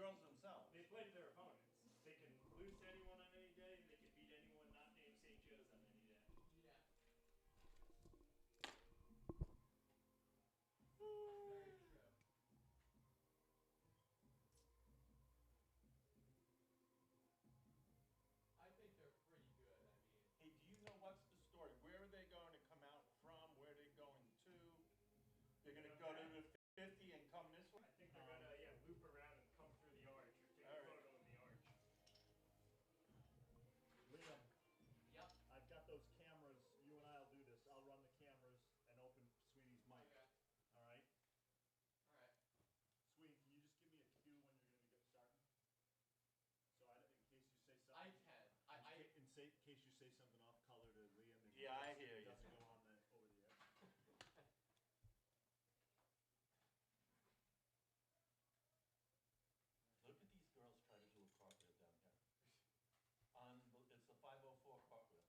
girls themselves. They play to their opponents. They can lose to anyone on any day, and they can beat anyone not named St. Joe's on any day. Yeah. Very true. I think they're pretty good. I mean, Hey, do you know what's the story? Where are they going to come out from? Where are they going to? They're going to go to the 50 and come this way? I think they're gonna loop around and come through the arch or take a photo in the arch. Liam, yep. I've got those cameras. You and I'll do this. I'll run the cameras and open Sweetie's mic. Okay. All right? All right. Sweetie, can you just give me a cue when you're going to get starting? So in case you say something. I can. In case you say something off color to Liam. Yeah, I hear you. Doesn't go on over the air. Look at these girls try to do a cartwheel down here. It's the 504 cartwheel.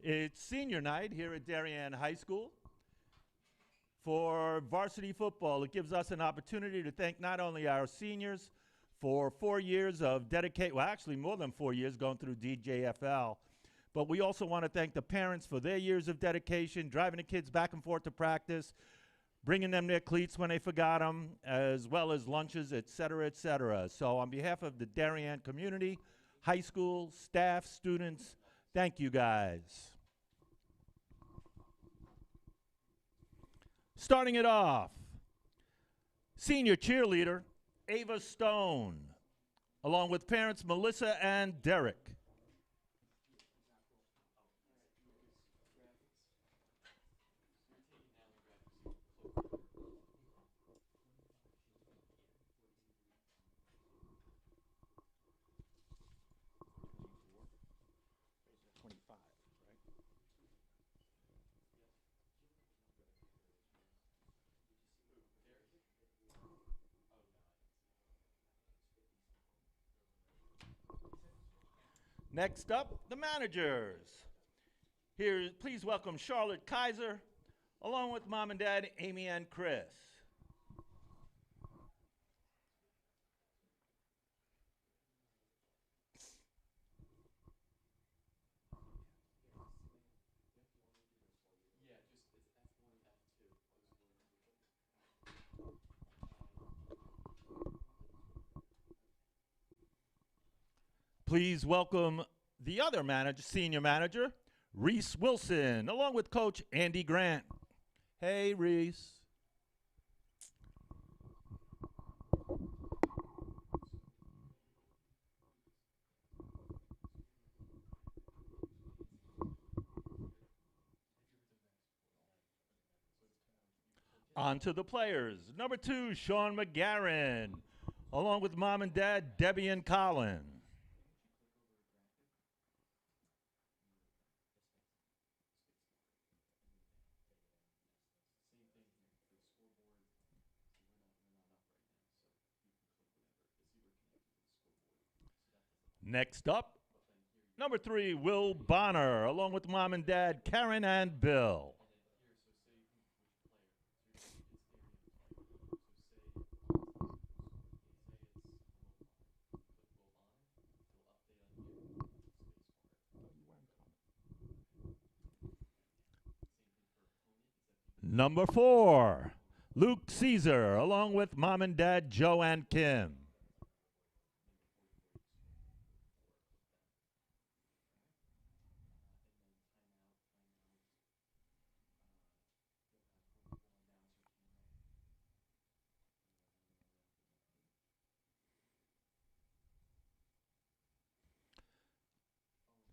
It's senior night here at Darien High School for varsity football. It gives us an opportunity to thank not only our seniors for 4 years of well, actually more than 4 years going through DJFL, but we also want to thank the parents for their years of dedication, driving the kids back and forth to practice, bringing them their cleats when they forgot them, as well as lunches, et cetera, et cetera. So on behalf of the Darien community, high school, staff, students, thank you guys. Starting it off, senior cheerleader Ava Stone, along with parents Melissa and Derek. Next up, the managers. Here, please welcome Charlotte Kaiser, along with mom and dad, Amy and Chris. Please welcome the other manager, senior manager, Reese Wilson, along with coach Andy Grant. Hey, Reese. On to the players. Number 2, Sean McGarren, along with mom and dad, Debbie and Colin. Next up, number 3, Will Bonner, along with mom and dad, Karen and Bill. Number 4, Luke Caesar, along with mom and dad, Joe and Kim.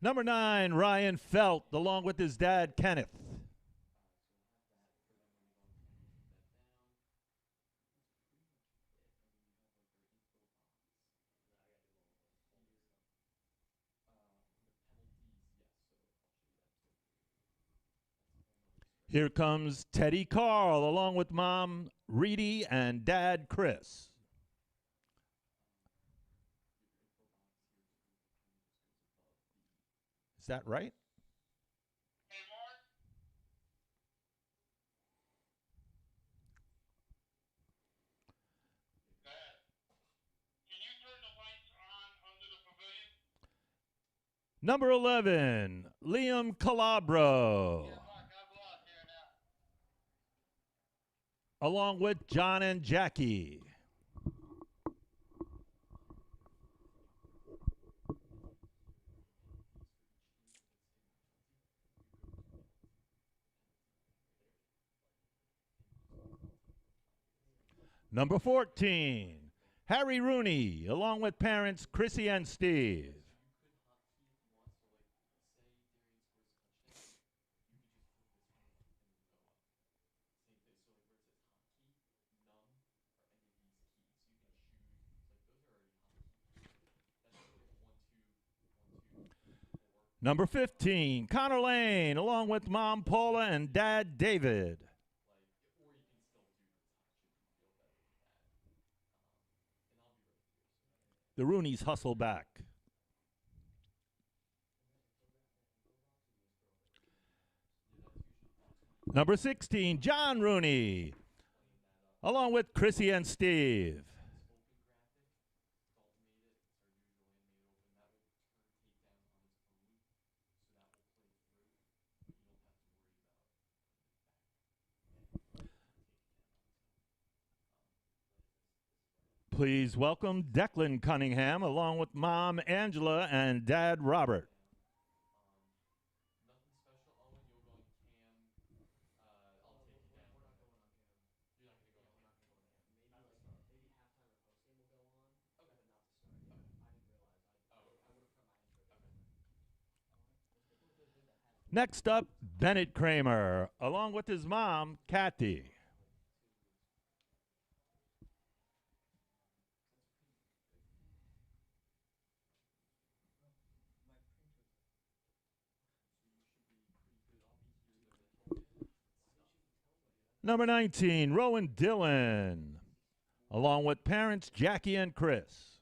Number 9, Ryan Felt, along with his dad, Kenneth. Here comes Teddy Carl, along with mom, Reedy, and dad, Chris. Is that right? Hey, Mark. Go ahead. Can you turn the lights on under the pavilion? Number 11, Liam Calabro. Yeah, Mark, I'm lost here now. Along with John and Jackie. Number 14, Harry Rooney, along with parents Chrissy and Steve. Number 15, Connor Lane, along with mom Paula and dad David. The Rooneys hustle back. Number 16, John Rooney, along with Chrissy and Steve. Please welcome Declan Cunningham, along with mom Angela and dad Robert. Next up, Bennett Kramer, along with his mom, Kathy. Number 19, Rowan Dillon, along with parents Jackie and Chris.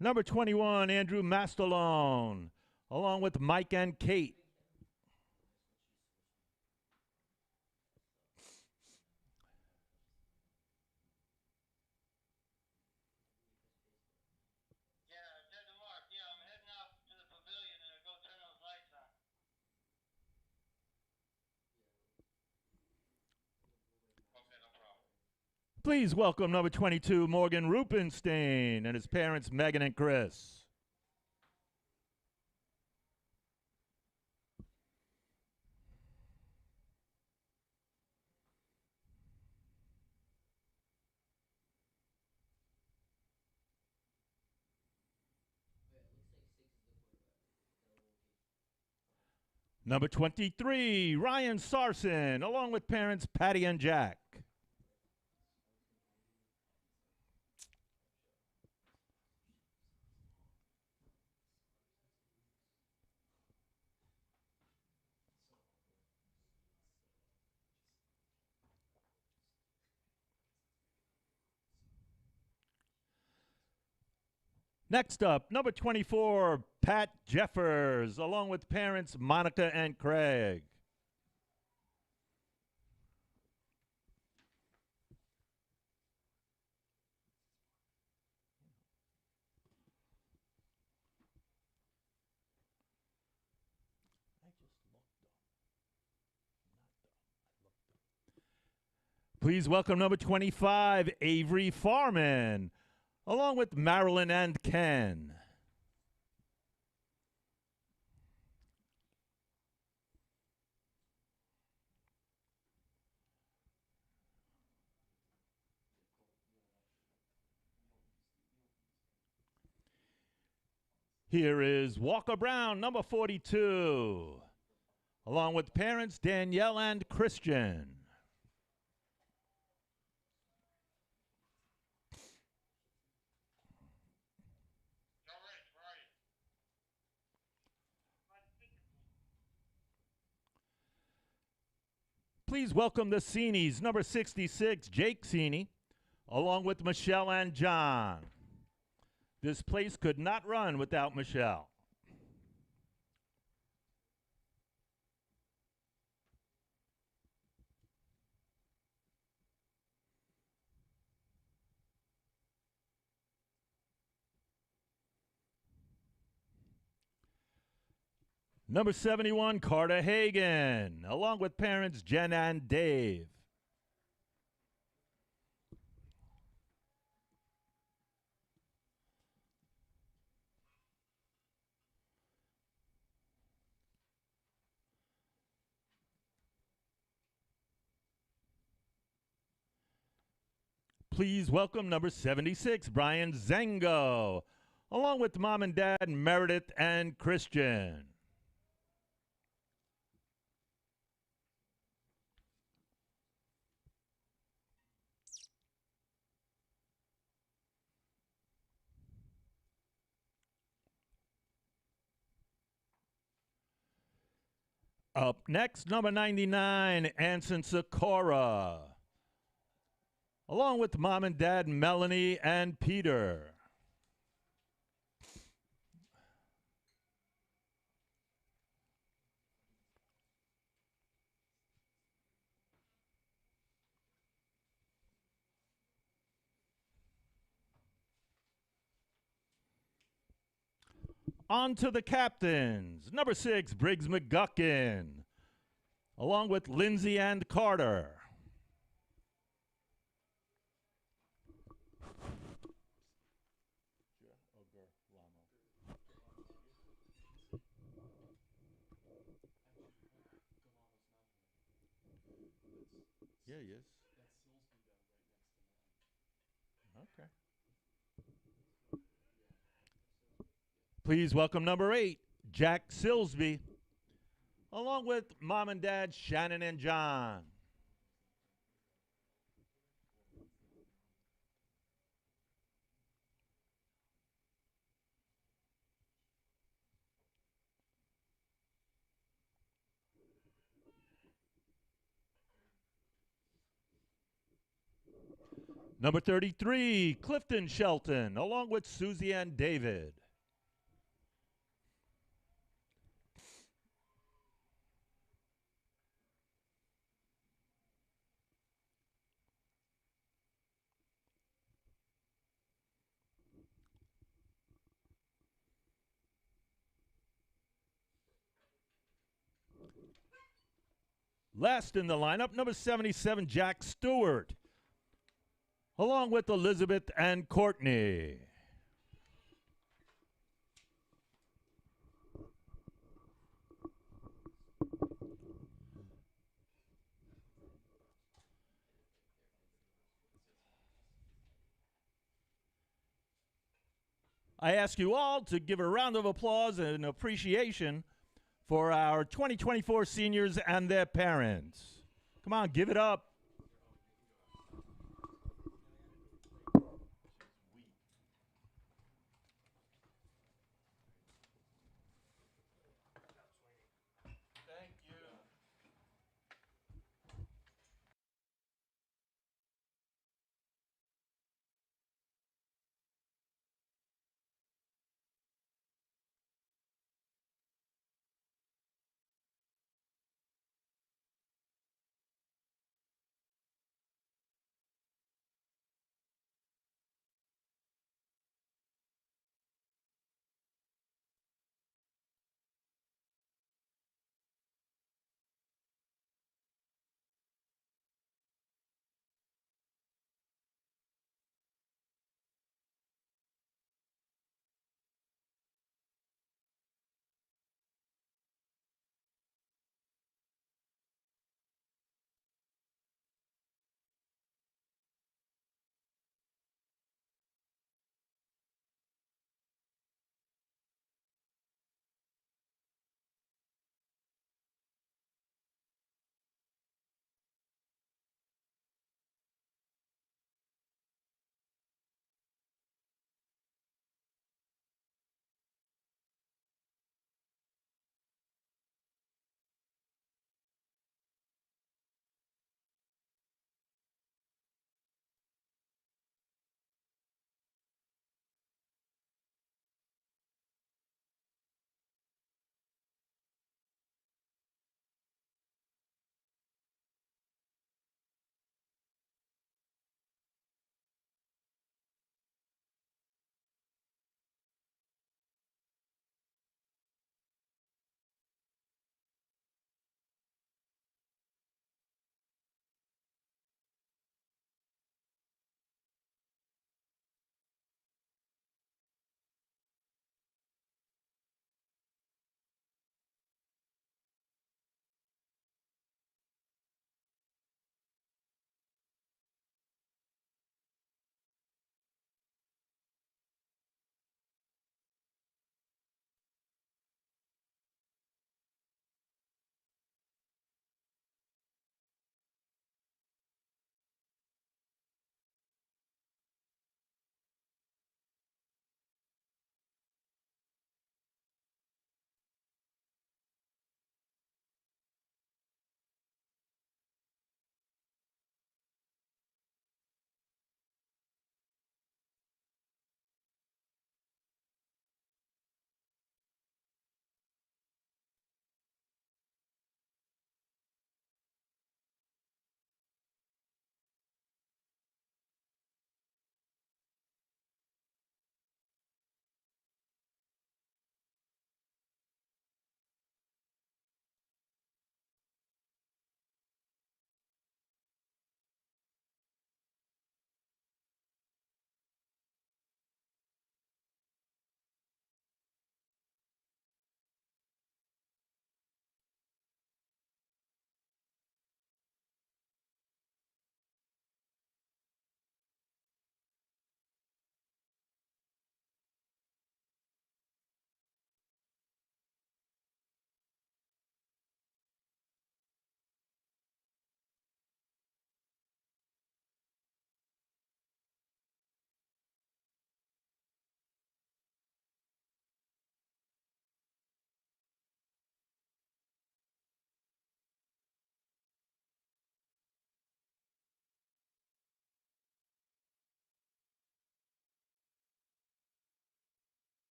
Number 21, Andrew Mastalone, along with Mike and Kate. Yeah, Ted and Mark. Yeah, I'm heading out to the pavilion and go turn those lights on. Okay, no problem. Please welcome number 22, Morgan Rupenstein, and his parents, Megan and Chris. Number 23, Ryan Sarson, along with parents Patty and Jack. Next up, number 24, Pat Jeffers, along with parents Monica and Craig. Please welcome number 25, Avery Farman, along with Marilyn and Ken. Here is Walker Brown, number 42, along with parents Danielle and Christian. All right, where are you? Please welcome the Seenies, number 66, Jake Seany, along with Michelle and John. This place could not run without Michelle. Number 71, Carter Hagan, along with parents Jen and Dave. Please welcome number 76, Brian Zango, along with mom and dad Meredith and Christian. Up next, number 99, Anson Sikora, along with mom and dad Melanie and Peter. On to the captains. Number 6, Briggs McGuckin, along with Lindsay and Carter. Yeah, he is. Okay. Please welcome number 8, Jack Silsby, along with mom and dad Shannon and John. Number 33, Clifton Shelton, along with Susie Ann David. Last in the lineup, number 77, Jack Stewart, along with Elizabeth and Courtney. I ask you all to give a round of applause and appreciation for our 2024 seniors and their parents. Come on, give it up.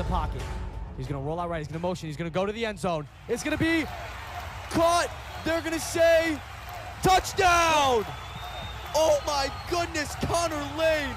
pocket. He's going to roll out right. He's going to motion. He's going to go to the end zone. It's going to be caught. They're going to say touchdown. Oh, my goodness, Connor Lane.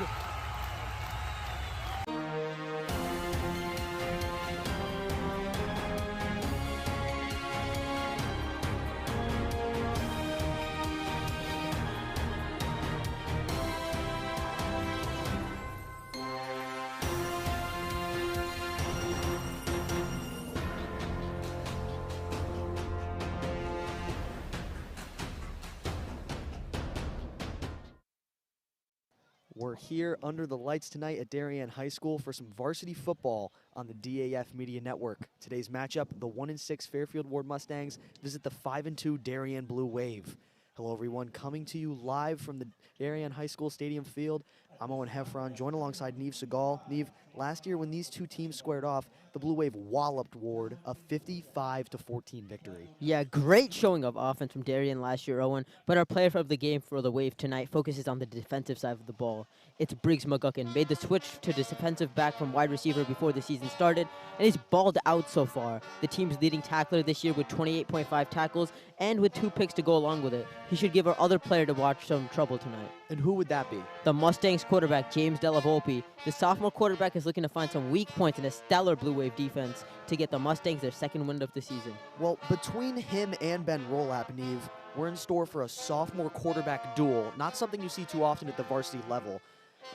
We're here under the lights tonight at Darien High School for some varsity football on the DAF Media Network. Today's matchup, the 1-6 Fairfield Warde Mustangs visit the 5-2 Darien Blue Wave. Hello everyone, coming to you live from the Darien High School Stadium Field. I'm Owen Heffron, joined alongside Neve Segal. Neve, last year when these two teams squared off, the Blue Wave walloped Warde, a 55-14 victory. Yeah, great showing of offense from Darien last year, Owen, but our player of the game for the Wave tonight focuses on the defensive side of the ball. It's Briggs McGuckin, made the switch to defensive back from wide receiver before the season started, and he's balled out so far. The team's leading tackler this year with 28.5 tackles and with 2 picks to go along with it. He should give our other player to watch some trouble tonight. And who would that be? The Mustangs quarterback, James Della Volpe. The sophomore quarterback is looking to find some weak points in a stellar Blue Wave defense to get the Mustangs their second win of the season. Well, between him and Ben Rolap, Neve, we're in store for a sophomore quarterback duel, not something you see too often at the varsity level.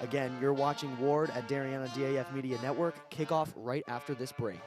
Again, you're watching Warde at Darien on DAF Media Network. Kickoff right after this break.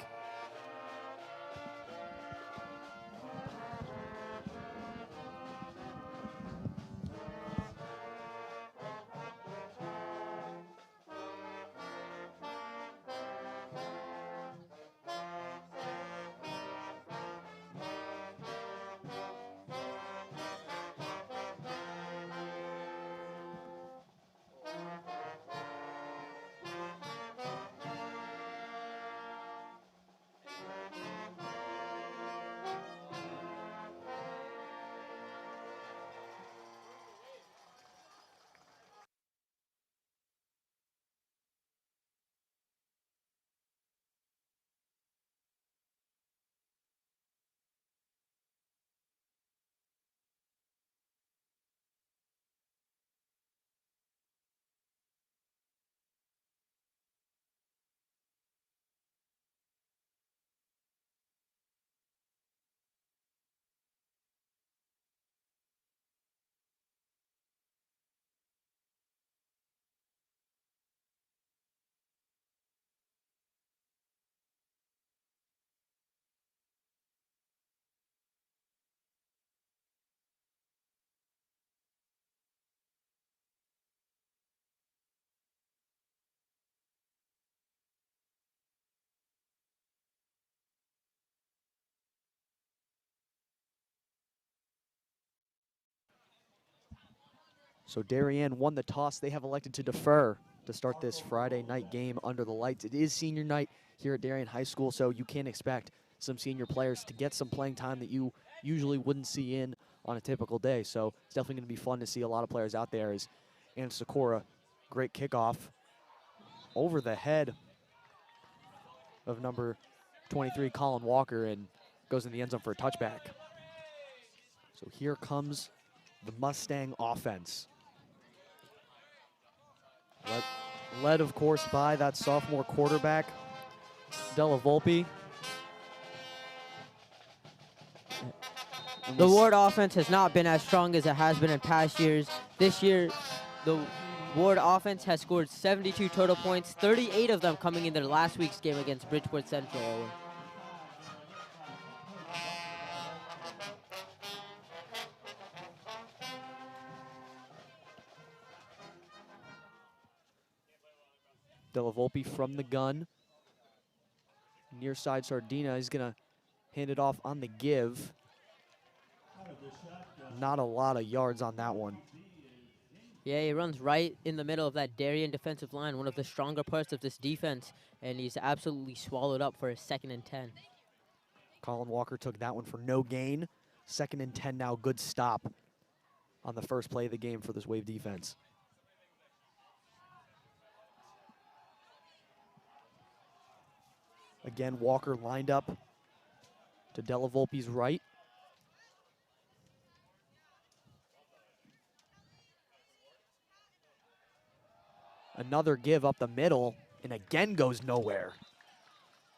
So Darien won the toss. They have elected to defer to start this Friday night game under the lights. It is senior night here at Darien High School, so you can expect some senior players to get some playing time that you usually wouldn't see in on a typical day. So it's definitely going to be fun to see a lot of players out there. And Sakura, great kickoff over the head of number 23, Colin Walker, and goes in the end zone for a touchback. So here comes the Mustang offense. Led, of course, by that sophomore quarterback, Della Volpe. The Warde offense has not been as strong as it has been in past years. This year, the Warde offense has scored 72 total points, 38 of them coming in their last week's game against Bridgeport Central. Della Volpe from the gun. Near side Sardina is going to hand it off on the give. Not a lot of yards on that one. Yeah, he runs right in the middle of that Darien defensive line, one of the stronger parts of this defense, and he's absolutely swallowed up for a 2nd and 10. Colin Walker took that one for no gain. 2nd and 10 now, good stop on the first play of the game for this Wave defense. Again, Walker lined up to Della Volpe's right. Another give up the middle, and again goes nowhere.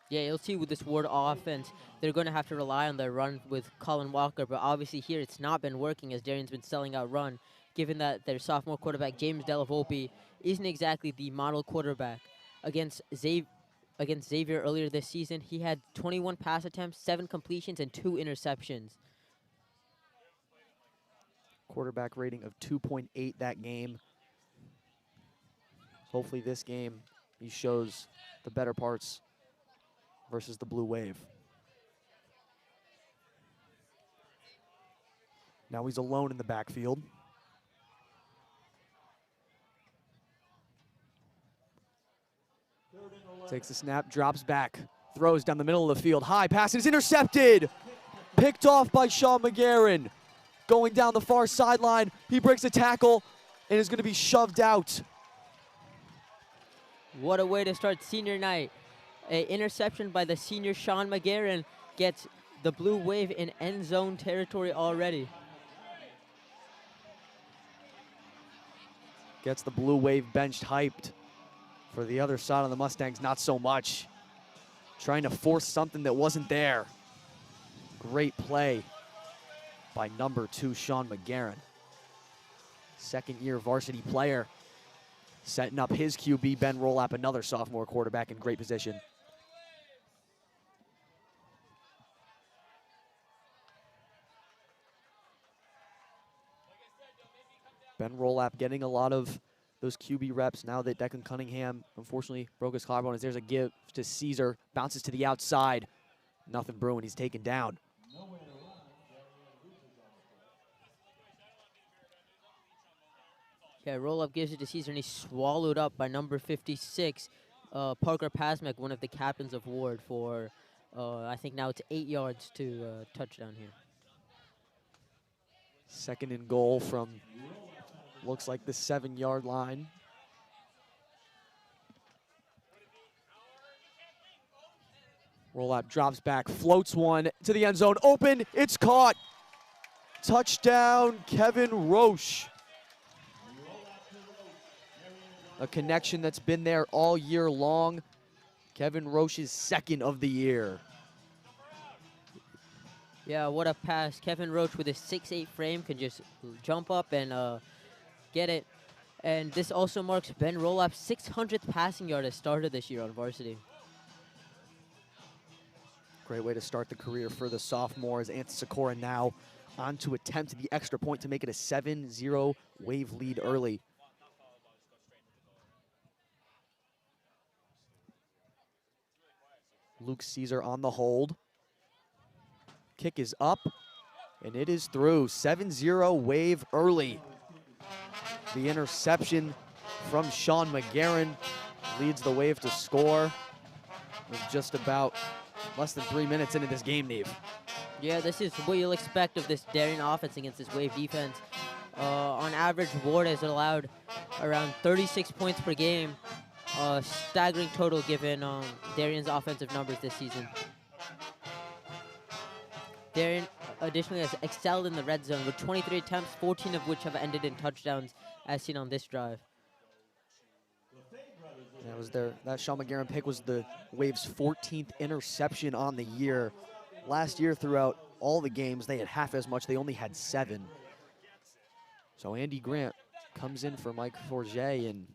Yeah, you'll see with this Ward offense, they're going to have to rely on their run with Colin Walker, but obviously here it's not been working as Darien's been selling out run, given that their sophomore quarterback, James Della Volpe, isn't exactly the model quarterback. Against Xavier earlier this season, he had 21 pass attempts, 7 completions, and 2 interceptions. Quarterback rating of 2.8 that game. Hopefully this game, he shows the better parts versus the Blue Wave. Now he's alone in the backfield. Takes the snap, drops back, throws down the middle of the field. High pass is intercepted. Picked off by Sean McGarren. Going down the far sideline, he breaks a tackle and is going to be shoved out. What a way to start senior night. An interception by the senior Sean McGarren gets the Blue Wave in end zone territory already. Gets the Blue Wave benched hyped. For the other side of the Mustangs, not so much. Trying to force something that wasn't there. Great play by number 2, Sean McGarren. Second-year varsity player. Setting up his QB, Ben Rolap, another sophomore quarterback in great position. Ben Rolap getting a lot of those QB reps now that Declan Cunningham unfortunately broke his collarbone. As there's a give to Caesar, bounces to the outside. Nothing brewing, he's taken down. Yeah, roll-up gives it to Caesar, and he's swallowed up by number 56, Parker Pasmek, one of the captains of Ward for, I think now it's 8 yards to touchdown here. Second and goal from, looks like the 7-yard line. Roll-up drops back, floats one to the end zone. Open, it's caught. Touchdown, Kevin Roche. A connection that's been there all year long. Kevin Roche's second of the year. Yeah, what a pass. Kevin Roche with his 6'8" frame can just jump up and get it. And this also marks Ben Rolap's 600th passing yard as starter this year on varsity. Great way to start the career for the sophomore as Anthony Sikora now on to attempt the extra point to make it a 7-0 Wave lead early. Luke Caesar on the hold. Kick is up, and it is through. 7-0 Wave early. The interception from Sean McGarren leads the Wave to score with just about less than 3 minutes into this game, Neve. Yeah, this is what you'll expect of this Darien offense against this Wave defense. On average, Ward has allowed around 36 points per game. Staggering total given Darien's offensive numbers this season. Darien additionally has excelled in the red zone with 23 attempts, 14 of which have ended in touchdowns, as seen on this drive. That Sean McGarren pick was the Wave's 14th interception on the year. Last year, throughout all the games, they had half as much. They only had 7. So Andy Grant comes in for Mike Forget, and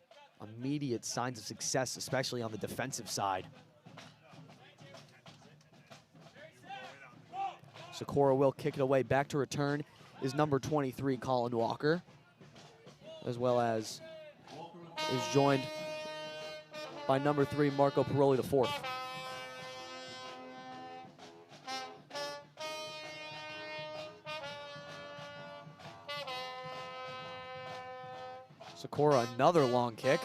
immediate signs of success, especially on the defensive side. Sikora will kick it away. Back to return is number 23, Colin Walker, as well as is joined by number 3, Marco Paroli IV. Sikora, another long kick.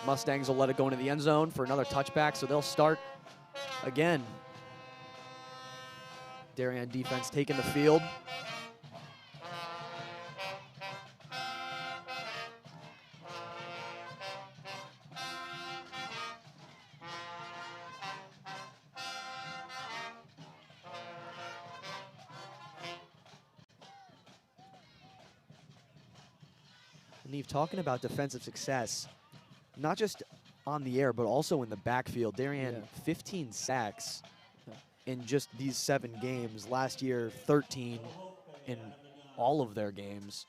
Mustangs will let it go into the end zone for another touchback, so they'll start again. Darien defense taking the field. And Eve, talking about defensive success, not just on the air, but also in the backfield. Darien, 15 sacks in just these 7 games. Last year, 13 in all of their games.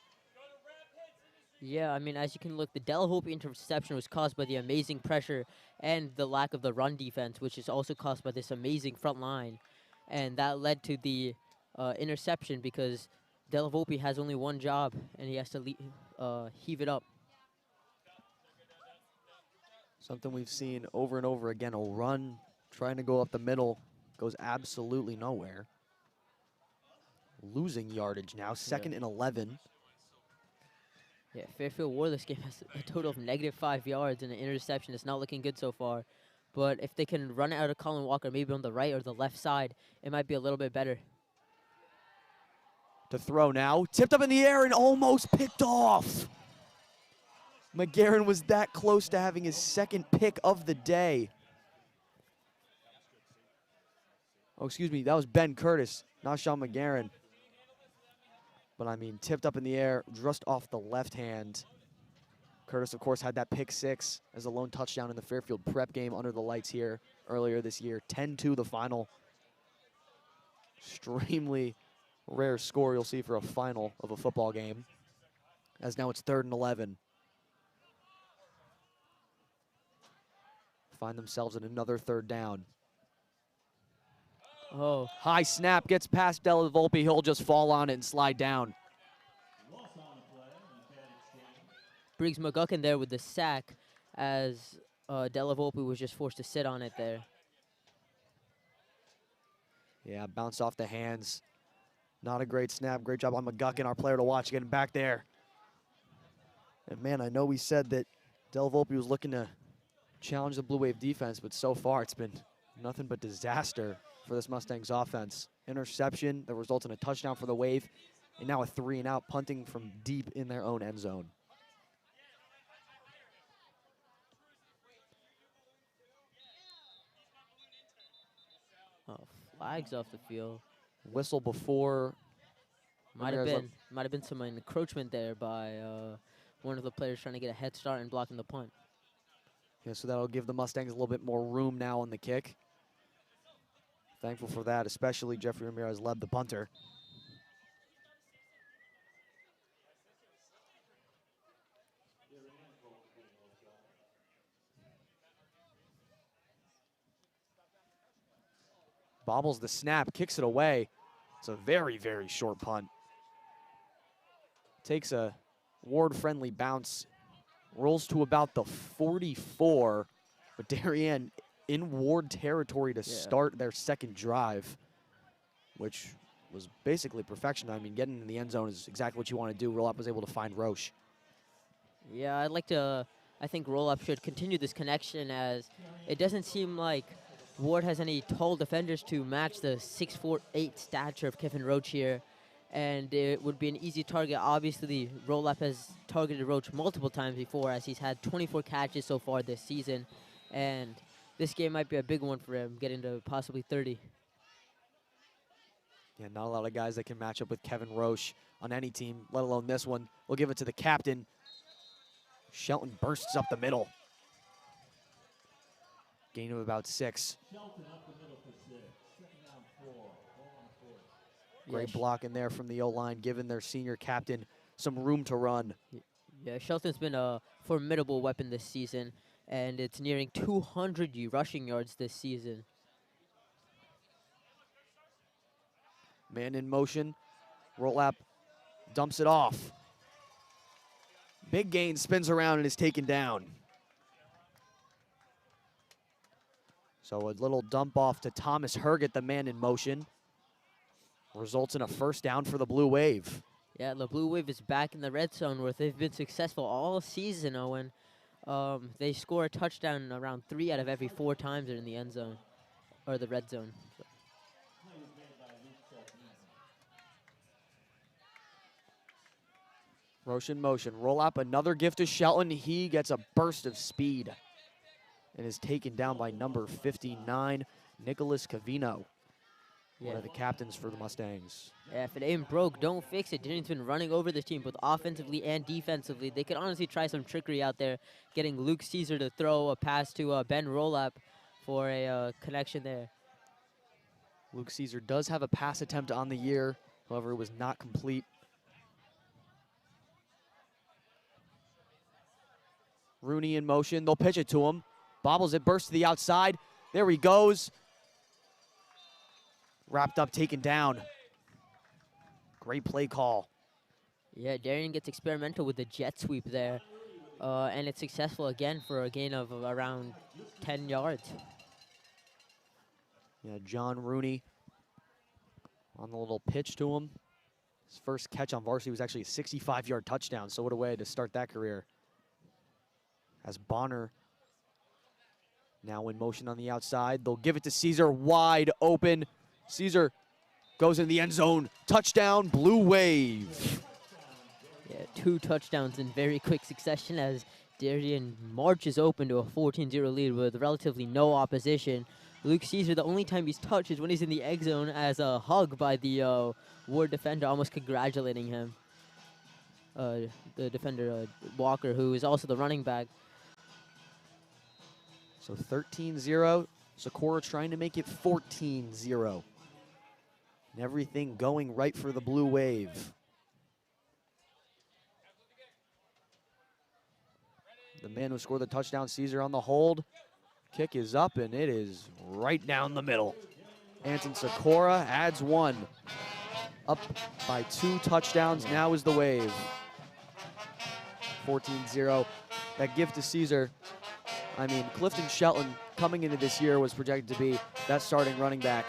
Yeah, I mean, as you can look, the Delahope interception was caused by the amazing pressure and the lack of the run defense, which is also caused by this amazing front line. And that led to the interception because Delahope has only one job, and he has to heave it up. Something we've seen over and over again, a run trying to go up the middle goes absolutely nowhere. Losing yardage now, 2nd and 11. Yeah, Fairfield Warde this game has a total of -5 yards and an interception. It's not looking good so far. But if they can run it out of Colin Walker, maybe on the right or the left side, it might be a little bit better. To throw now, tipped up in the air and almost picked off. McGarren was that close to having his 2nd pick of the day. Oh, excuse me, that was Ben Curtis, not Sean McGarren. But I mean, tipped up in the air, just off the left hand. Curtis, of course, had that pick 6 as a lone touchdown in the Fairfield prep game under the lights here earlier this year. 10-2 the final. Extremely rare score you'll see for a final of a football game, as now it's 3rd and 11. Find themselves in another 3rd down. Oh, High snap, gets past Delavolpe. He'll just fall on it and slide down. Briggs McGuckin there with the sack as Delavolpe was just forced to sit on it there. Yeah, bounced off the hands. Not a great snap. Great job on McGuckin, our player to watch, getting back there. And man, I know we said that Delavolpe was looking to challenge the Blue Wave defense, but so far it's been nothing but disaster for this Mustangs offense. Interception that results in a touchdown for the Wave, and now a 3-and-out, punting from deep in their own end zone. Oh, flags off the field. Whistle before. Might have been some encroachment there by one of the players trying to get a head start and blocking the punt. Yeah, so that'll give the Mustangs a little bit more room now on the kick. Thankful for that, especially Jeffrey Ramirez led the punter. Bobbles the snap, kicks it away. It's a very, very short punt. Takes a Ward-friendly bounce, rolls to about the 44, but Darien in Ward territory to start their 2nd drive, which was basically perfection. I mean, getting in the end zone is exactly what you want to do. Roll-Up was able to find Roche. Yeah, I think Roll-Up should continue this connection, as it doesn't seem like Ward has any tall defenders to match the 6'8" stature of Kevin Roach here, and it would be an easy target. Obviously, Roll-Up has targeted Roach multiple times before, as he's had 24 catches so far this season, and this game might be a big one for him, getting to possibly 30. Yeah, not a lot of guys that can match up with Kevin Roche on any team, let alone this one. We'll give it to the captain. Shelton bursts up the middle. Gain of about 6. Great block in there from the O-line, giving their senior captain some room to run. Yeah, Shelton's been a formidable weapon this season, and it's nearing 200 rushing yards this season. Man in motion. Roll-Up dumps it off. Big gain, spins around and is taken down. So a little dump off to Thomas Herget, the man in motion. Results in a 1st down for the Blue Wave. Yeah, the Blue Wave is back in the red zone where they've been successful all season, Owen. They score a touchdown around 3 out of every 4 times they're in the end zone, or the red zone. Roche in motion. Roll-Up, another gift to Shelton. He gets a burst of speed and is taken down by number 59, Nicholas Cavino. one of the captains for the Mustangs. Yeah, if it ain't broke, don't fix it. Darien's been running over this team both offensively and defensively. They could honestly try some trickery out there, getting Luke Caesar to throw a pass to Ben Rolap for a connection there. Luke Caesar does have a pass attempt on the year, however, it was not complete. Rooney in motion, they'll pitch it to him. Bobbles it, bursts to the outside. There he goes. Wrapped up, taken down. Great play call. Yeah, Darien gets experimental with the jet sweep there. And it's successful again for a gain of around 10 yards. Yeah, John Rooney on the little pitch to him. His first catch on varsity was actually a 65-yard touchdown, so what a way to start that career. As Bonner now in motion on the outside. They'll give it to Caesar, wide open. Caesar goes in the end zone. Touchdown, Blue Wave. Yeah, 2 touchdowns in very quick succession as Darien marches open to a 14-0 lead with relatively no opposition. Luke Caesar, the only time he's touched is when he's in the egg zone as a hug by the Ward defender, almost congratulating him. The defender, Walker, who is also the running back. So 13-0. Socorro trying to make it 14-0. And everything going right for the Blue Wave. The man who scored the touchdown, Caesar on the hold. Kick is up, and it is right down the middle. Anton Socorro adds 1. Up by 2 touchdowns, now is the Wave. 14-0. That gift to Caesar. I mean, Clifton Shelton coming into this year was projected to be that starting running back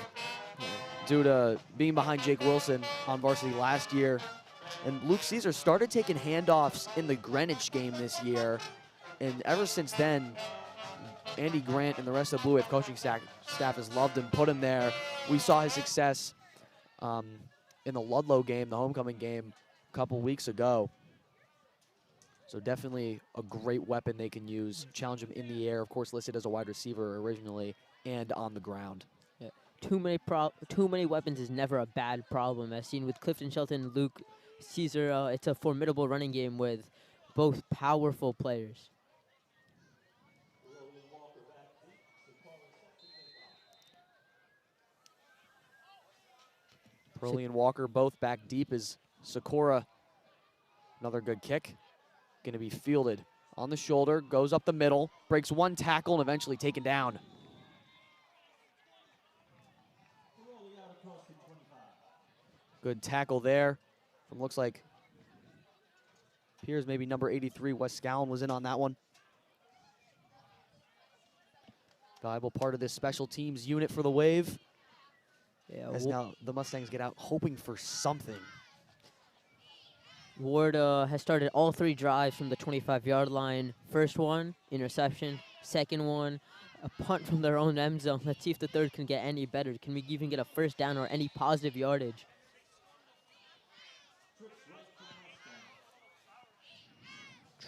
due to being behind Jake Wilson on varsity last year. And Luke Caesar started taking handoffs in the Greenwich game this year. And ever since then, Andy Grant and the rest of the Blue Wave coaching staff has loved him, put him there. We saw his success in the Ludlow game, the homecoming game, a couple weeks ago. So definitely a great weapon they can use. Challenge him in the air, of course listed as a wide receiver originally, and on the ground. Yeah. Too many weapons is never a bad problem. As seen with Clifton Shelton and Luke Caesar, it's a formidable running game with both powerful players. Pearlie and Walker both back deep as Socorro. Another good kick. Going to be fielded on the shoulder, goes up the middle, breaks 1 tackle, and eventually taken down. Good tackle there from, looks like, appears maybe number 83, Wes Scallon was in on that one. Valuable part of this special teams unit for the Wave. Yeah, As now the Mustangs get out hoping for something. Ward has started all 3 drives from the 25-yard line. First one, interception. Second one, a punt from their own end zone. Let's see if the third can get any better. Can we even get a first down or any positive yardage?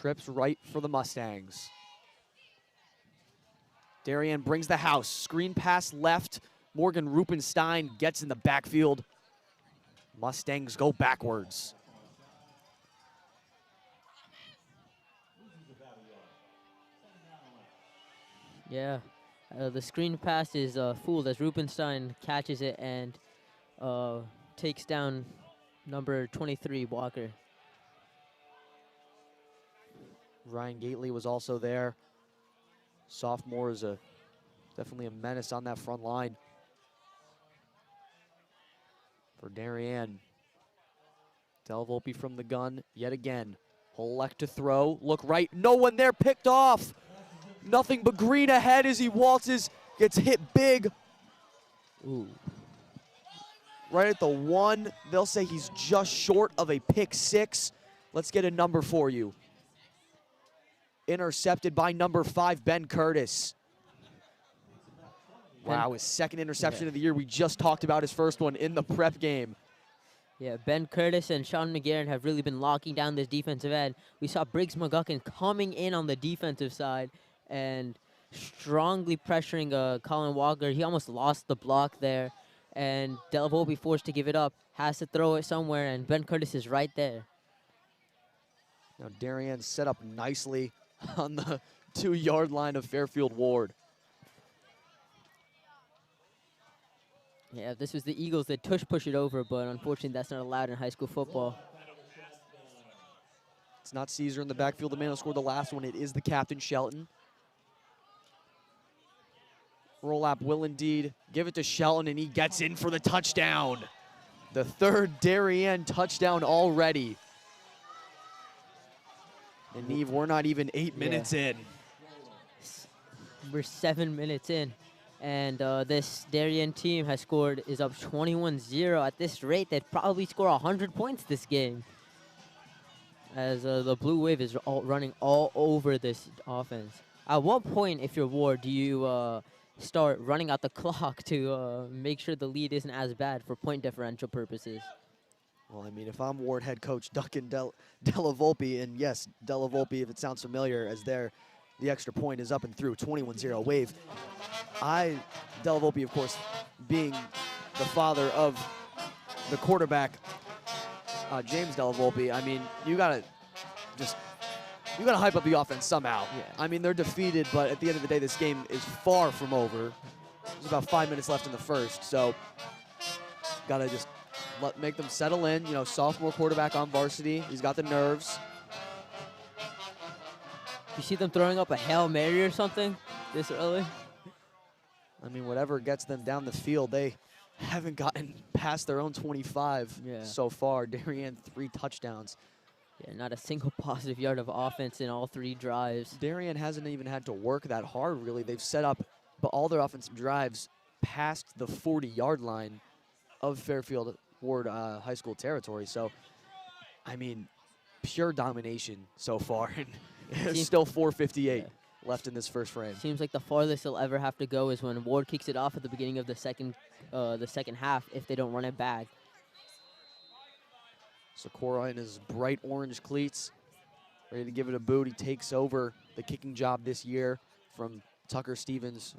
Trips right for the Mustangs. Darien brings the house. Screen pass left. Morgan Rupenstein gets in the backfield. Mustangs go backwards. Yeah, the screen pass is fooled as Rupenstein catches it and takes down number 23, Walker. Ryan Gately was also there. Sophomore is definitely a menace on that front line. For Darien. Del Volpe from the gun yet again. He'll elect to throw. Look right. No one there. Picked off. Nothing but green ahead as he waltzes. Gets hit big. Ooh. Right at the 1. They'll say he's just short of a pick 6. Let's get a number for you. Intercepted by number 5, Ben Curtis. Wow, his second interception of the year. We just talked about his first one in the prep game. Yeah, Ben Curtis and Sean McGarren have really been locking down this defensive end. We saw Briggs McGuckin coming in on the defensive side and strongly pressuring Colin Walker. He almost lost the block there. and Della Volpe forced to give it up, has to throw it somewhere, and Ben Curtis is right there. Now Darien set up nicely on the 2-yard line of Fairfield Warde. Yeah, if this was the Eagles, they'd push it over, but unfortunately that's not allowed in high school football. It's not Caesar in the backfield, the man who scored the last one. It is the captain, Shelton. Roll-up will indeed give it to Shelton, and he gets in for the touchdown. The third Darien touchdown already. And Neve, we're not even 8 minutes in. We're 7 minutes in. And this Darien team is up 21-0. At this rate, they'd probably score 100 points this game, as the Blue Wave is running all over this offense. At what point, if you're Ward, do you start running out the clock to make sure the lead isn't as bad for point differential purposes? Well, I mean, if I'm Ward head coach Duncan Della Volpe, and yes, Della Volpe, if it sounds familiar, as the extra point is up and through, 21-0 Wave. Della Volpe, of course, being the father of the quarterback, James Della Volpe, I mean, you gotta hype up the offense somehow. Yeah. I mean, they're defeated, but at the end of the day, this game is far from over. There's about 5 minutes left in the first, so gotta just make them settle in. You know, sophomore quarterback on varsity. He's got the nerves. You see them throwing up a Hail Mary or something this early? I mean, whatever gets them down the field, they haven't gotten past their own 25 so far. Darien, 3 touchdowns. Yeah, not a single positive yard of offense in all 3 drives. Darien hasn't even had to work that hard, really. They've set up all their offensive drives past the 40-yard line of Fairfield Warde High School territory. So, I mean, pure domination so far. And there's still 4:58 left in this first frame. Seems like the farthest they'll ever have to go is when Ward kicks it off at the beginning of the second half if they don't run it back. Sikora in his bright orange cleats, ready to give it a boot. He takes over the kicking job this year from Tucker Stevens,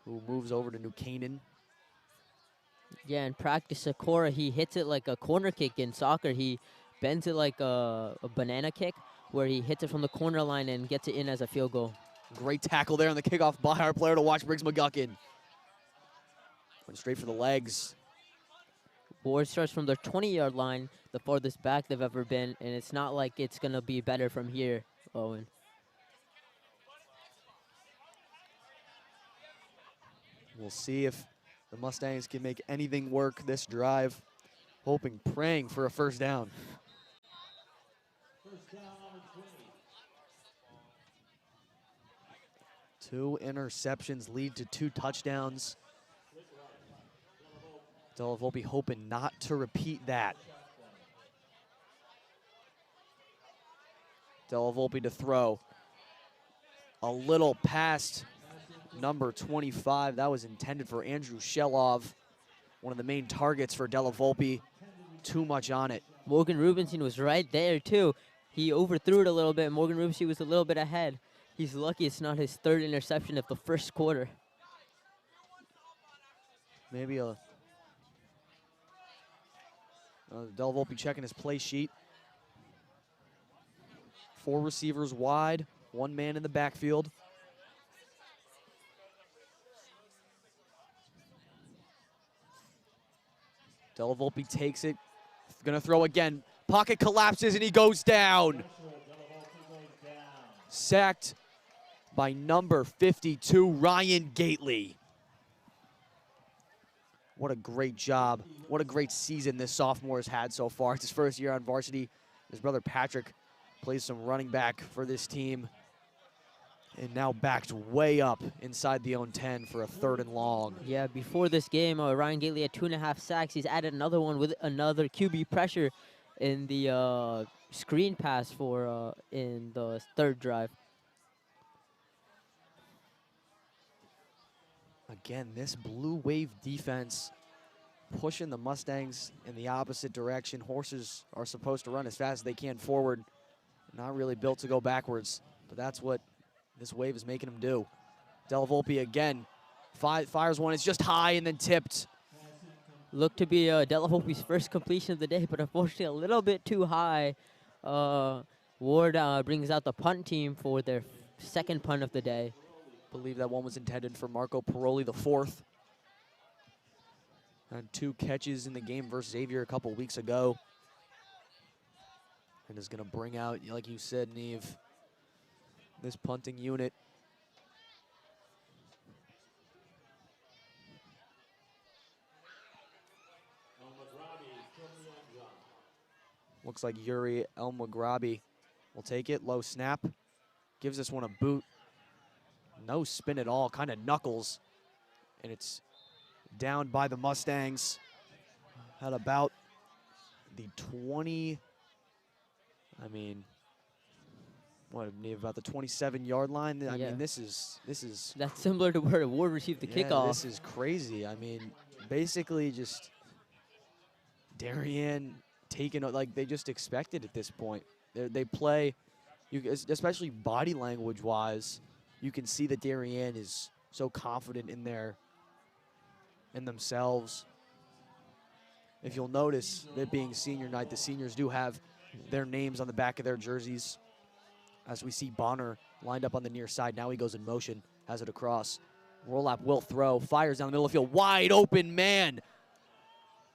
who moves over to New Canaan. Yeah, in practice, Sikora, he hits it like a corner kick. In soccer, he bends it like a banana kick, where he hits it from the corner line and gets it in as a field goal. Great tackle there on the kickoff by our player to watch, Briggs McGuckin. Went straight for the legs. Ward starts from the 20-yard line, the farthest back they've ever been, and it's not like it's going to be better from here, Owen. We'll see if the Mustangs can make anything work this drive, praying for a first down. Two interceptions lead to 2 touchdowns. Della Volpe hoping not to repeat that. Della Volpe to throw. A little past number 25. That was intended for Andrew Shelov, one of the main targets for Della Volpe. Too much on it. Morgan Rubenstein was right there, too. He overthrew it a little bit. Morgan Rubenstein was a little bit ahead. He's lucky it's not his 3rd interception of the first quarter. Maybe Della Volpe checking his play sheet. 4 receivers wide, 1 man in the backfield. Della Volpe takes it, gonna throw again. Pocket collapses and he goes down. Sacked by number 52, Ryan Gately. What a great job. What a great season this sophomore has had so far. It's his first year on varsity. His brother Patrick plays some running back for this team. And now backed way up inside the own 10 for a 3rd and long. Yeah, before this game, Ryan Gately had 2.5 sacks. He's added another one with another QB pressure in the screen pass for in the 3rd drive. Again, this Blue Wave defense pushing the Mustangs in the opposite direction. Horses are supposed to run as fast as they can forward. Not really built to go backwards, but that's what this Wave is making them do. Della Volpe again fires one. It's just high and then tipped. Looked to be Della Volpe's first completion of the day, but unfortunately a little bit too high. Ward brings out the punt team for their second punt of the day. Believe that one was intended for Marco Paroli, the fourth. Had 2 catches in the game versus Xavier a couple weeks ago. And is going to bring out, like you said, Neve, this punting unit. Looks like Yuri El-Maghrabi will take it. Low snap. Gives this one a boot. No spin at all. Kind of knuckles. And it's down by the Mustangs at about the 20. I mean, what, about the 27-yard line? I mean, this is. That's similar to where Ward received the kickoff. This is crazy. I mean, basically just Darien taking, like, they just expected at this point. They play, especially body language-wise, you can see that Darien is so confident in themselves. If you'll notice, it being senior night, the seniors do have their names on the back of their jerseys. As we see Bonner lined up on the near side. Now he goes in motion, has it across. Roll-up will throw, fires down the middle of the field. Wide open man.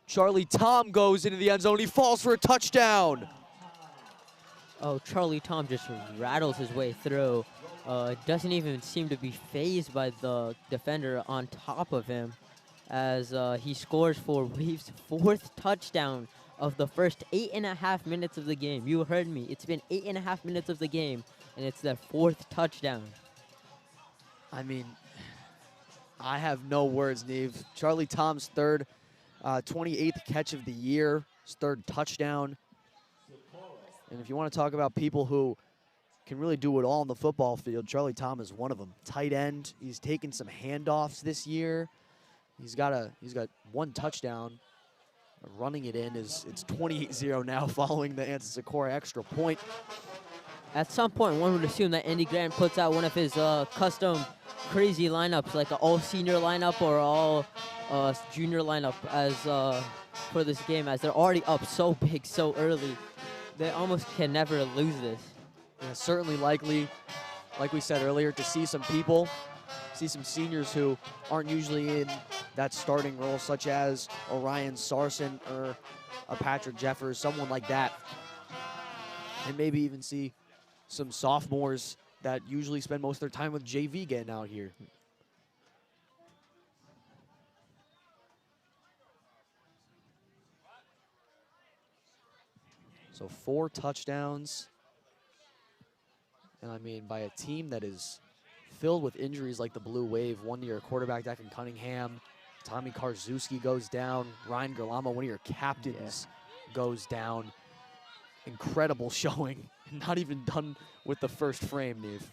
Charlie Tom goes into the end zone. He falls for a touchdown. Oh, Charlie Tom just rattles his way through. Doesn't even seem to be fazed by the defender on top of him, as he scores for Wave's 4th touchdown of the first 8.5 minutes of the game. You heard me. It's been 8.5 minutes of the game, and it's their 4th touchdown. I mean, I have no words, Neve. Charlie Tom's 28th catch of the year, his 3rd touchdown. And if you want to talk about people who can really do it all on the football field, Charlie Tom is one of them. Tight end. He's taken some handoffs this year. He's got 1 touchdown. Running it in it's 28-0 now following the Anson Sikora extra point. At some point, one would assume that Andy Grant puts out one of his custom crazy lineups, like an all-senior lineup or all junior lineup as for this game, as they're already up so big so early. They almost can never lose this. Yeah, certainly likely, like we said earlier, to see some people, see some seniors who aren't usually in that starting role, such as Orion Sarson or a Patrick Jeffers, someone like that. And maybe even see some sophomores that usually spend most of their time with JV getting out here. So 4 touchdowns. And I mean, by a team that is filled with injuries like the Blue Wave. 1-year quarterback, Declan Cunningham. Tommy Karzewski goes down. Ryan Gerlamo, one of your captains, goes down. Incredible showing. Not even done with the first frame, Neve.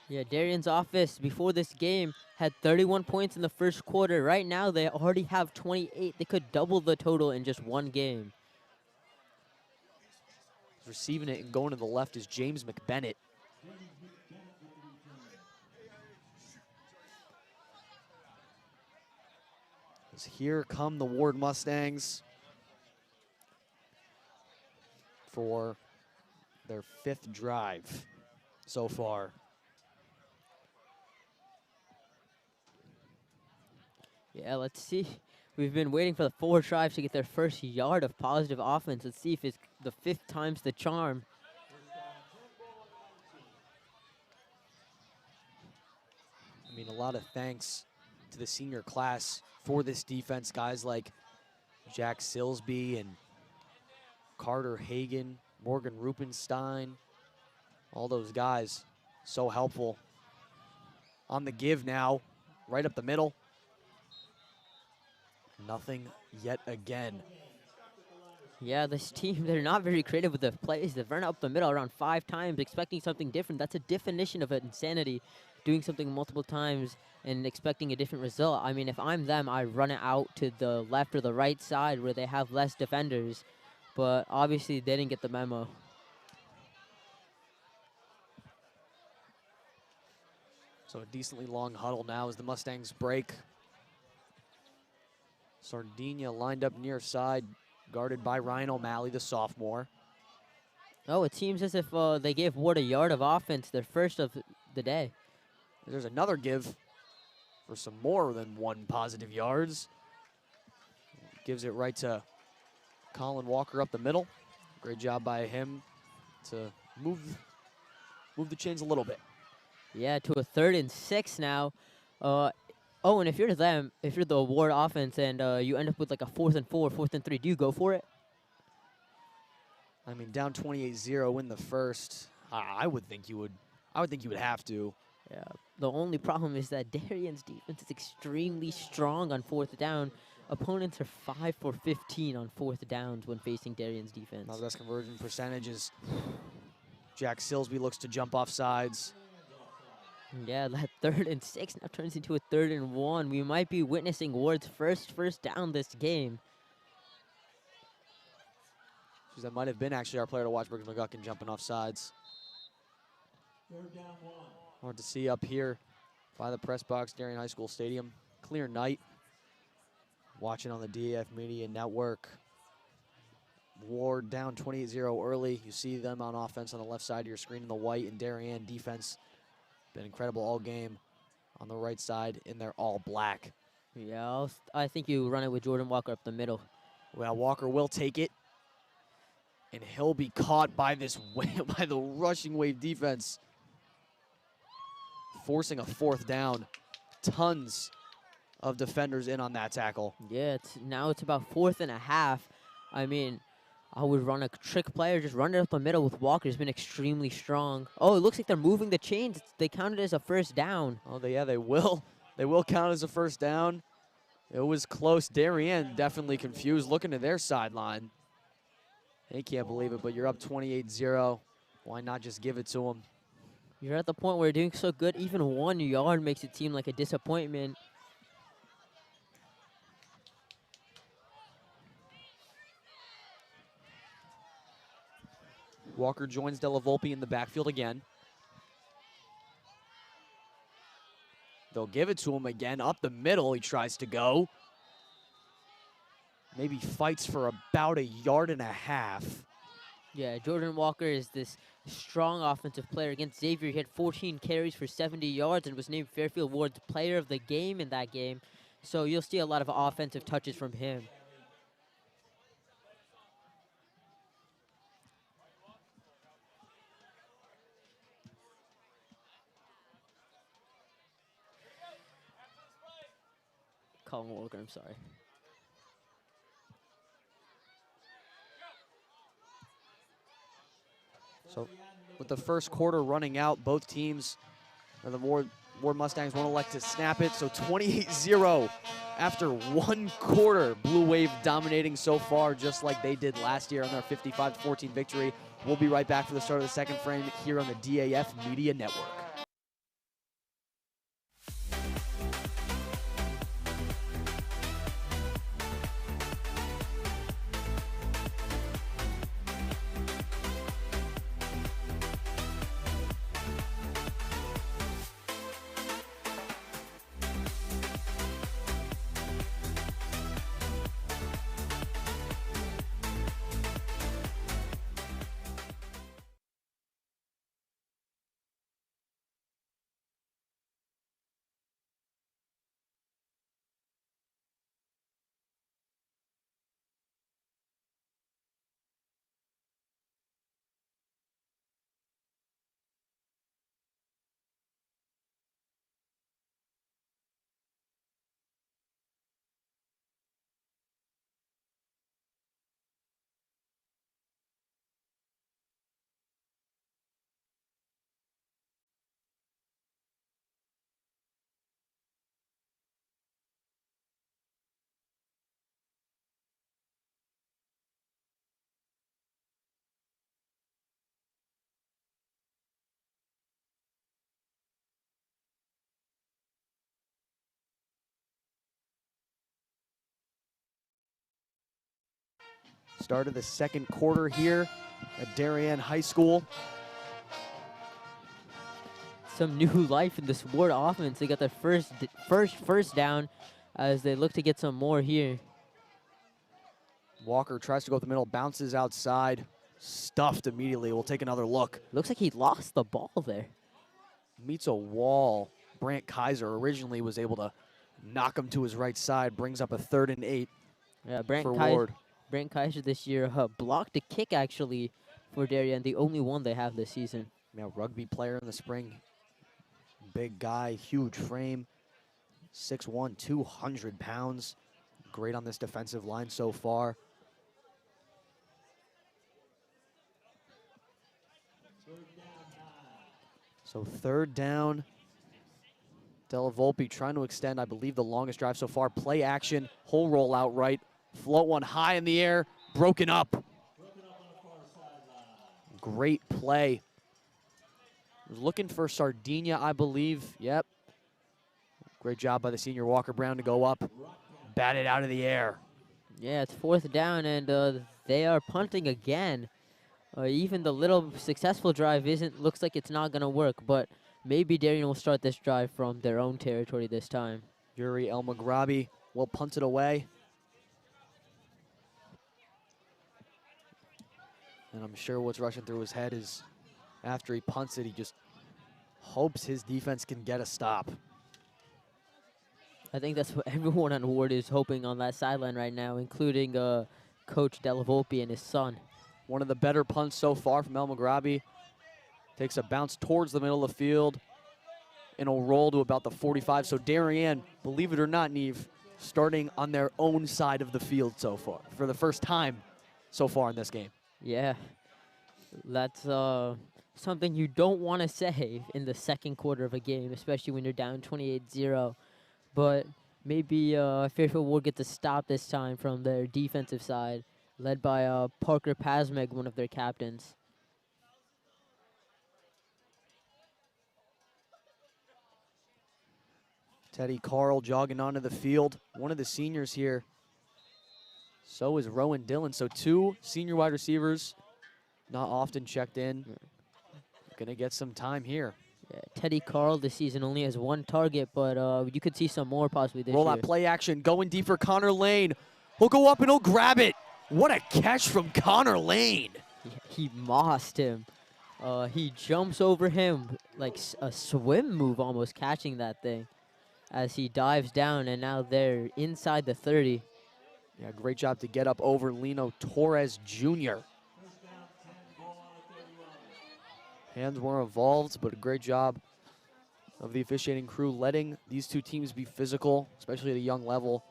Yeah, Darien's office before this game had 31 points in the first quarter. Right now, they already have 28. They could double the total in just one game. Receiving it and going to the left is James McBennett. As here come the Warde Mustangs for their 5th drive so far. Yeah, let's see. We've been waiting for the 4 drives to get their first yard of positive offense. Let's see if it's the 5th time's the charm. I mean, a lot of thanks to the senior class for this defense. Guys like Jack Silsby and Carter Hagan, Morgan Rupenstein, all those guys, so helpful. On the give now, right up the middle. Nothing yet again. Yeah, this team, they're not very creative with the plays. They've run up the middle around 5 times, expecting something different. That's a definition of insanity, doing something multiple times and expecting a different result. I mean, if I'm them, I run it out to the left or the right side where they have less defenders. But obviously, they didn't get the memo. So a decently long huddle now as the Mustangs break. Sardinia lined up near side, guarded by Ryan O'Malley, the sophomore. Oh, it seems as if they gave Warde a yard of offense, their first of the day. There's another give for some more than 1 positive yards. Gives it right to Colin Walker up the middle. Great job by him to move the chains a little bit. Yeah, to a 3rd and 6 now. Oh, and if you're them, if you're the Warde offense and you end up with like a 4th and 4, 4th and 3, do you go for it? I mean, down 28-0 in the first. I would think you would. I would think you would have to. Yeah. The only problem is that Darien's defense is extremely strong on 4th down. Opponents are 5 for 15 on 4th downs when facing Darien's defense. Now the best conversion percentage is Jack Silsby looks to jump off sides. Yeah, that 3rd and 6 now turns into a 3rd and 1. We might be witnessing Warde's first down this game. That might have been actually our player to watch, Briggs McGuckin, jumping off sides. 3rd down 1. Hard to see up here by the press box, Darien High School Stadium. Clear night. Watching on the DAF Media Network. Warde down 28-0 early. You see them on offense on the left side of your screen in the white, and Darien defense been incredible all game on the right side in their all black. Yeah, I think you run it with Jordan Walker up the middle. Well, Walker will take it, and he'll be caught by this by the rushing wave defense, forcing a 4th down. Tons of defenders in on that tackle. Yeah, now it's about 4th and a half. I mean, I would run a trick player, just run it up the middle with Walker. He's been extremely strong. Oh, it looks like they're moving the chains. They counted as a 1st down. Oh, they will. They will count as a 1st down. It was close. Darien definitely confused, looking to their sideline. They can't believe it, but you're up 28-0. Why not just give it to them? You're at the point where you're doing so good, even 1 yard makes it seem like a disappointment. Walker joins Della Volpe in the backfield again. They'll give it to him again. Up the middle, he tries to go. Maybe fights for about 1.5 yards. Yeah, Jordan Walker is this strong offensive player. Against Xavier, he had 14 carries for 70 yards and was named Fairfield Warde's player of the game in that game. So you'll see a lot of offensive touches from him. Colin Walker, I'm sorry. So with the first quarter running out, both teams, the Warde Mustangs won't elect to snap it. So 28-0 after 1 quarter. Blue Wave dominating so far, just like they did last year on their 55-14 victory. We'll be right back for the start of the second frame here on the DAF Media Network. Start of the second quarter here at Darien High School. Some new life in this Warde offense. They got their first down as they look to get some more here. Walker tries to go up the middle, bounces outside, stuffed immediately. We'll take another look. Looks like he lost the ball there. Meets a wall. Brant Kaiser originally was able to knock him to his right side, brings up a 3rd and 8 Yeah, for Ward. Brant Kaiser this year blocked a kick actually for Darien, the only one they have this season. Yeah, rugby player in the spring. Big guy, huge frame, 6'1", 200 pounds. Great on this defensive line so far. So 3rd down. Della Volpe trying to extend, I believe, the longest drive so far. Play action, whole roll out right. Float one high in the air, broken up. Great play. Was looking for Sardinia, I believe. Yep. Great job by the senior Walker Brown to go up, bat it out of the air. Yeah, it's 4th down, and they are punting again. Even the little successful drive looks like it's not going to work, but maybe Darien will start this drive from their own territory this time. Yuri El-Maghrabi will punt it away. And I'm sure what's rushing through his head is after he punts it, he just hopes his defense can get a stop. I think that's what everyone on Ward is hoping on that sideline right now, including Coach Della Volpe and his son. One of the better punts so far from El-Maghrabi. Takes a bounce towards the middle of the field and will roll to about the 45. So Darien, believe it or not, Neve, starting on their own side of the field so far for the first time so far in this game. Yeah, that's something you don't want to say in the second quarter of a game, especially when you're down 28-0. But maybe Fairfield Warde gets a stop this time from their defensive side, led by Parker Pasmeg, one of their captains. Teddy Carl jogging onto the field. One of the seniors here. So is Rowan Dillon. So 2 senior wide receivers, not often checked in. Gonna get some time here. Yeah, Teddy Carl this season only has 1 target, but you could see some more possibly this Roll year. out play action, going deep for Connor Lane. He'll go up and he'll grab it. What a catch from Connor Lane. Yeah, he mossed him. He jumps over him like a swim move almost, catching that thing as he dives down, and now they're inside the 30. Yeah, great job to get up over Lino Torres Jr. Hands were involved, but a great job of the officiating crew letting these 2 teams be physical, especially at a young level.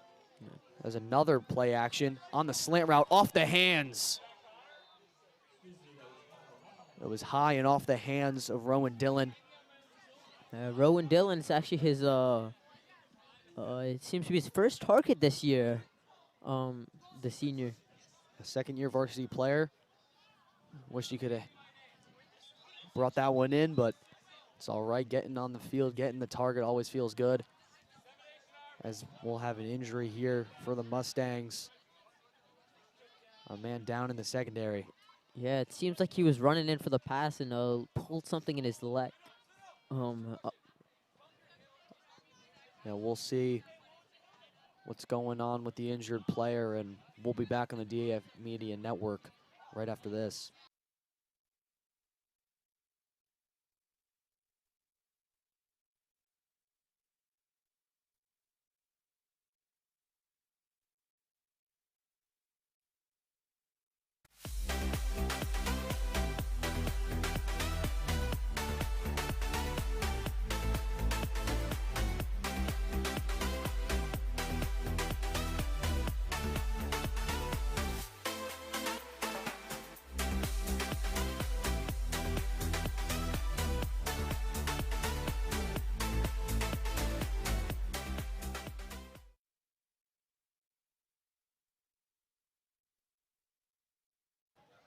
There's another play action on the slant route, off the hands. It was high and off the hands of Rowan Dillon. Rowan Dillon is actually his, it seems to be his first target this year, the senior. A second-year varsity player. Wish he could have brought that one in, but it's all right. Getting on the field, getting the target always feels good. As we'll have an injury here for the Mustangs. A man down in the secondary. Yeah, it seems like he was running in for the pass and pulled something in his leg. Yeah, we'll see what's going on with the injured player, and we'll be back on the DAF Media Network right after this.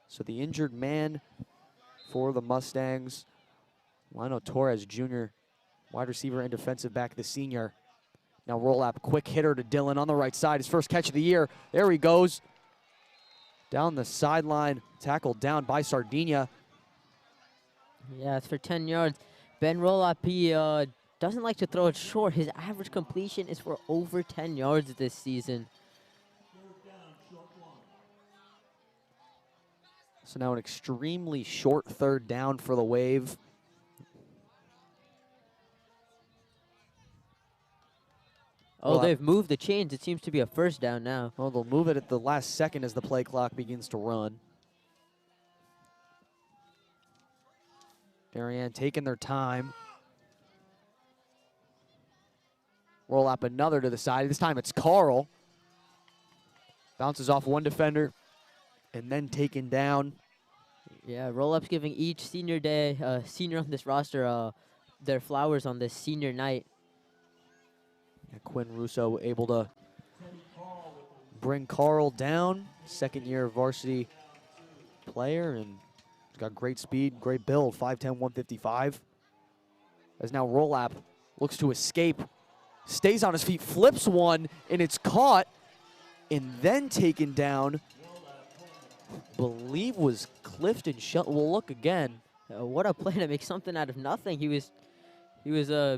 So the injured man for the Mustangs, Lino Torres Jr., wide receiver and defensive back, the senior. Now roll up, quick hitter to Dillon on the right side. His first catch of the year. There he goes. Down the sideline, tackled down by Sardinia. Yeah, it's for 10 yards. Ben Rolap, he doesn't like to throw it short. His average completion is for over 10 yards this season. So now an extremely short third down for the Wave. Oh, Well, they've moved the chains. It seems to be a first down now. Well, they'll move it at the last second as the play clock begins to run. Darien taking their time. Roll up another to the side. This time it's Carl. Bounces off one defender and then taken down. Yeah, roll-ups giving each senior on this roster their flowers on this senior night. Yeah, Quinn Russo able to bring Carl down. Second-year varsity player, and he's got great speed, great build, 5'10", 155. As now Rolap looks to escape, stays on his feet, flips one, and it's caught, and then taken down. Believe was Clifton Shelton. We'll look again. What a play to make something out of nothing. He was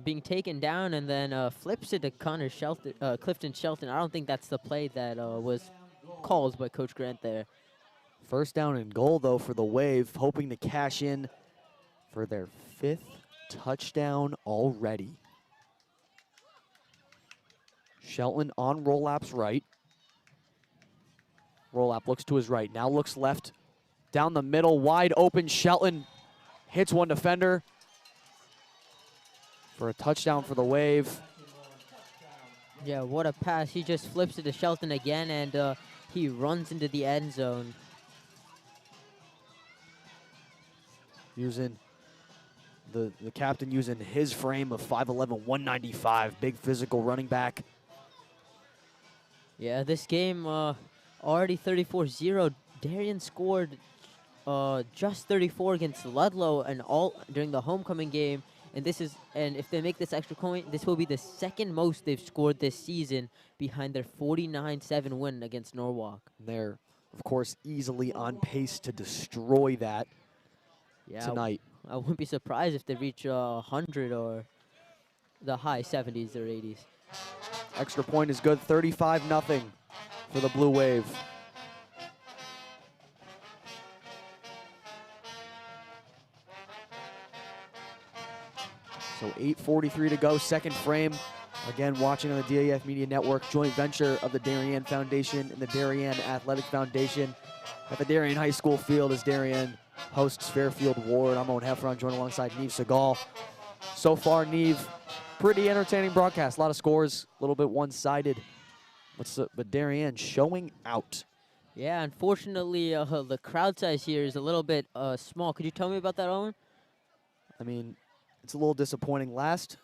being taken down and then flips it to Clifton Shelton. I don't think that's the play that was called by Coach Grant there. First down and goal, though, for the Wave, hoping to cash in for their 5th touchdown already. Shelton on Rolap's right. Rolap looks to his right, now looks left. Down the middle, wide open, Shelton hits one defender for a touchdown for the Wave. Yeah, what a pass. He just flips it to Shelton again, and he runs into the end zone. Using the captain using his frame of 5'11", 195, big physical running back. Yeah, this game already 34-0. Darien scored just 34 against Ludlow and all during the homecoming game. And if they make this extra point, this will be the second most they've scored this season behind their 49-7 win against Norwalk. They're, of course, easily on pace to destroy that tonight. I wouldn't be surprised if they reach 100 or the high 70s or 80s. Extra point is good, 35-0 for the Blue Wave. So 8:43 to go, second frame. Again, watching on the DAF Media Network, joint venture of the Darien Foundation and the Darien Athletic Foundation at the Darien High School field as Darien hosts Fairfield Warde. I'm Owen Heffron, joined alongside Neve Segal. So far, Neve, pretty entertaining broadcast. A lot of scores, a little bit one-sided. But Darien showing out. Yeah, unfortunately, the crowd size here is a little bit small. Could you tell me about that, Owen? I mean, it's a little disappointing. Last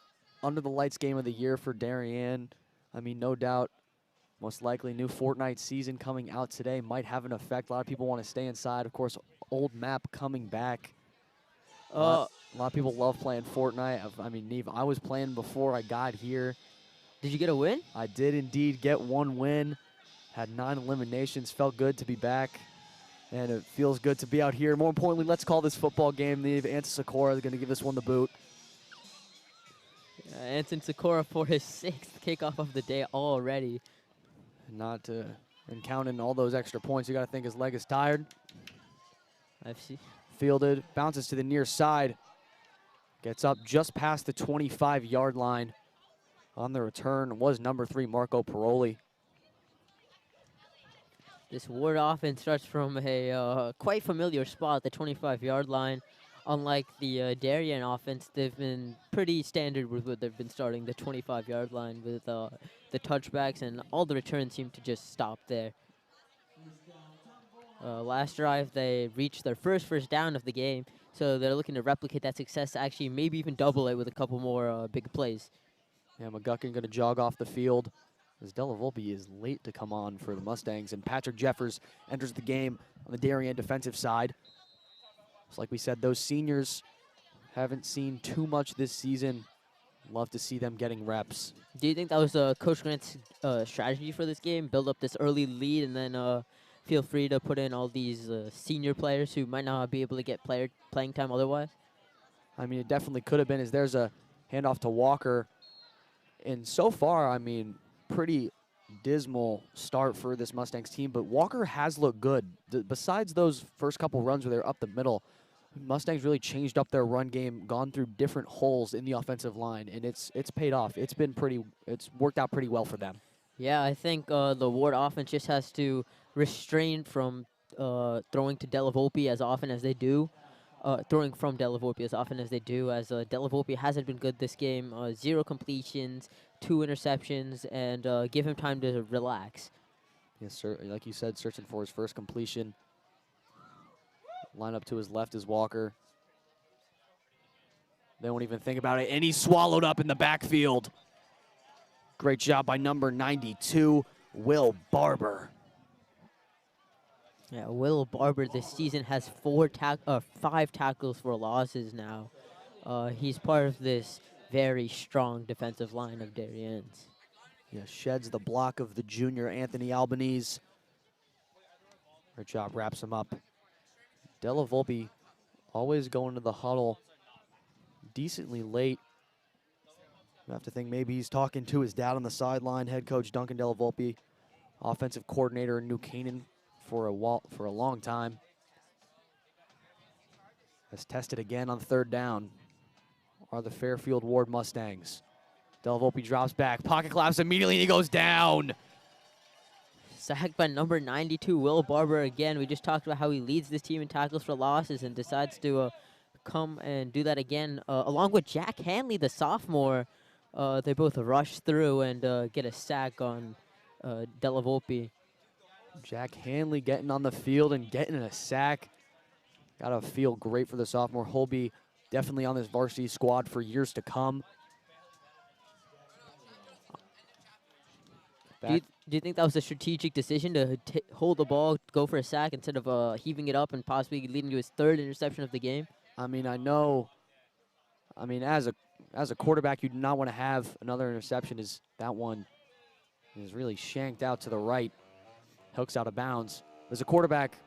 under the lights game of the year for Darien. I mean, no doubt, most likely new Fortnite season coming out today might have an effect. A lot of people want to stay inside. Of course, old map coming back. A lot of people love playing Fortnite. I mean, Neve, I was playing before I got here. Did you get a win? I did indeed get one win. Had 9 eliminations. Felt good to be back. And it feels good to be out here. More importantly, let's call this football game, Neve. Anton Sikora is going to give this one the boot. Anton Sikora for his 6th kickoff of the day already. And counting all those extra points, you got to think his leg is tired. I've seen. Fielded, bounces to the near side. Gets up just past the 25-yard line. On the return was number 3, Marco Paroli. This Warde offense starts from a quite familiar spot, the 25-yard line. Unlike the Darien offense, they've been pretty standard with what they've been starting, the 25-yard line with the touchbacks, and all the returns seem to just stop there. Last drive, they reached their first down of the game, so they're looking to replicate that success, actually maybe even double it with a couple more big plays. Yeah, McGuckin going to jog off the field as Della Volpe is late to come on for the Mustangs, and Patrick Jeffers enters the game on the Darien defensive side. It's like we said, those seniors haven't seen too much this season. Love to see them getting reps. Do you think that was Coach Grant's strategy for this game? Build up this early lead and then feel free to put in all these senior players who might not be able to get playing time otherwise? I mean, it definitely could have been, as there's a handoff to Walker. And so far, I mean, pretty dismal start for this Mustangs team, but Walker has looked good. Besides those first couple runs where they're up the middle, Mustangs really changed up their run game, gone through different holes in the offensive line, and it's paid off. It's worked out pretty well for them. Yeah, I think the Warde offense just has to refrain from throwing to Della Volpe as often as they do. Throwing from Della Volpe as often as they do, as Della Volpe hasn't been good this game. 0 completions, 2 interceptions, and give him time to relax. Yes, sir. Like you said, searching for his first completion. Line up to his left is Walker. They won't even think about it, and he's swallowed up in the backfield. Great job by number 92, Will Barber. Yeah, Will Barber this season has 5 tackles for losses now. He's part of this very strong defensive line of Darien's. Yeah, sheds the block of the junior Anthony Albanese. Great job, wraps him up. Della Volpe always going to the huddle decently late. You have to think maybe he's talking to his dad on the sideline, head coach Duncan Della Volpe, offensive coordinator in New Canaan for a long time. Has tested again on 3rd down are the Fairfield Warde Mustangs. Della Volpe drops back, pocket collapse immediately, and he goes down. Sacked by number 92, Will Barber again. We just talked about how he leads this team in tackles for losses and decides to come and do that again. Along with Jack Hanley, the sophomore, they both rush through and get a sack on Della Volpe. Jack Hanley getting on the field and getting a sack. Gotta feel great for the sophomore. He'll be definitely on this varsity squad for years to come. Do you think that was a strategic decision to hold the ball, go for a sack instead of heaving it up and possibly leading to his 3rd interception of the game? I mean, I know. I mean, as a quarterback, you do not want to have another interception. That one is really shanked out to the right, hooks out of bounds. As a quarterback,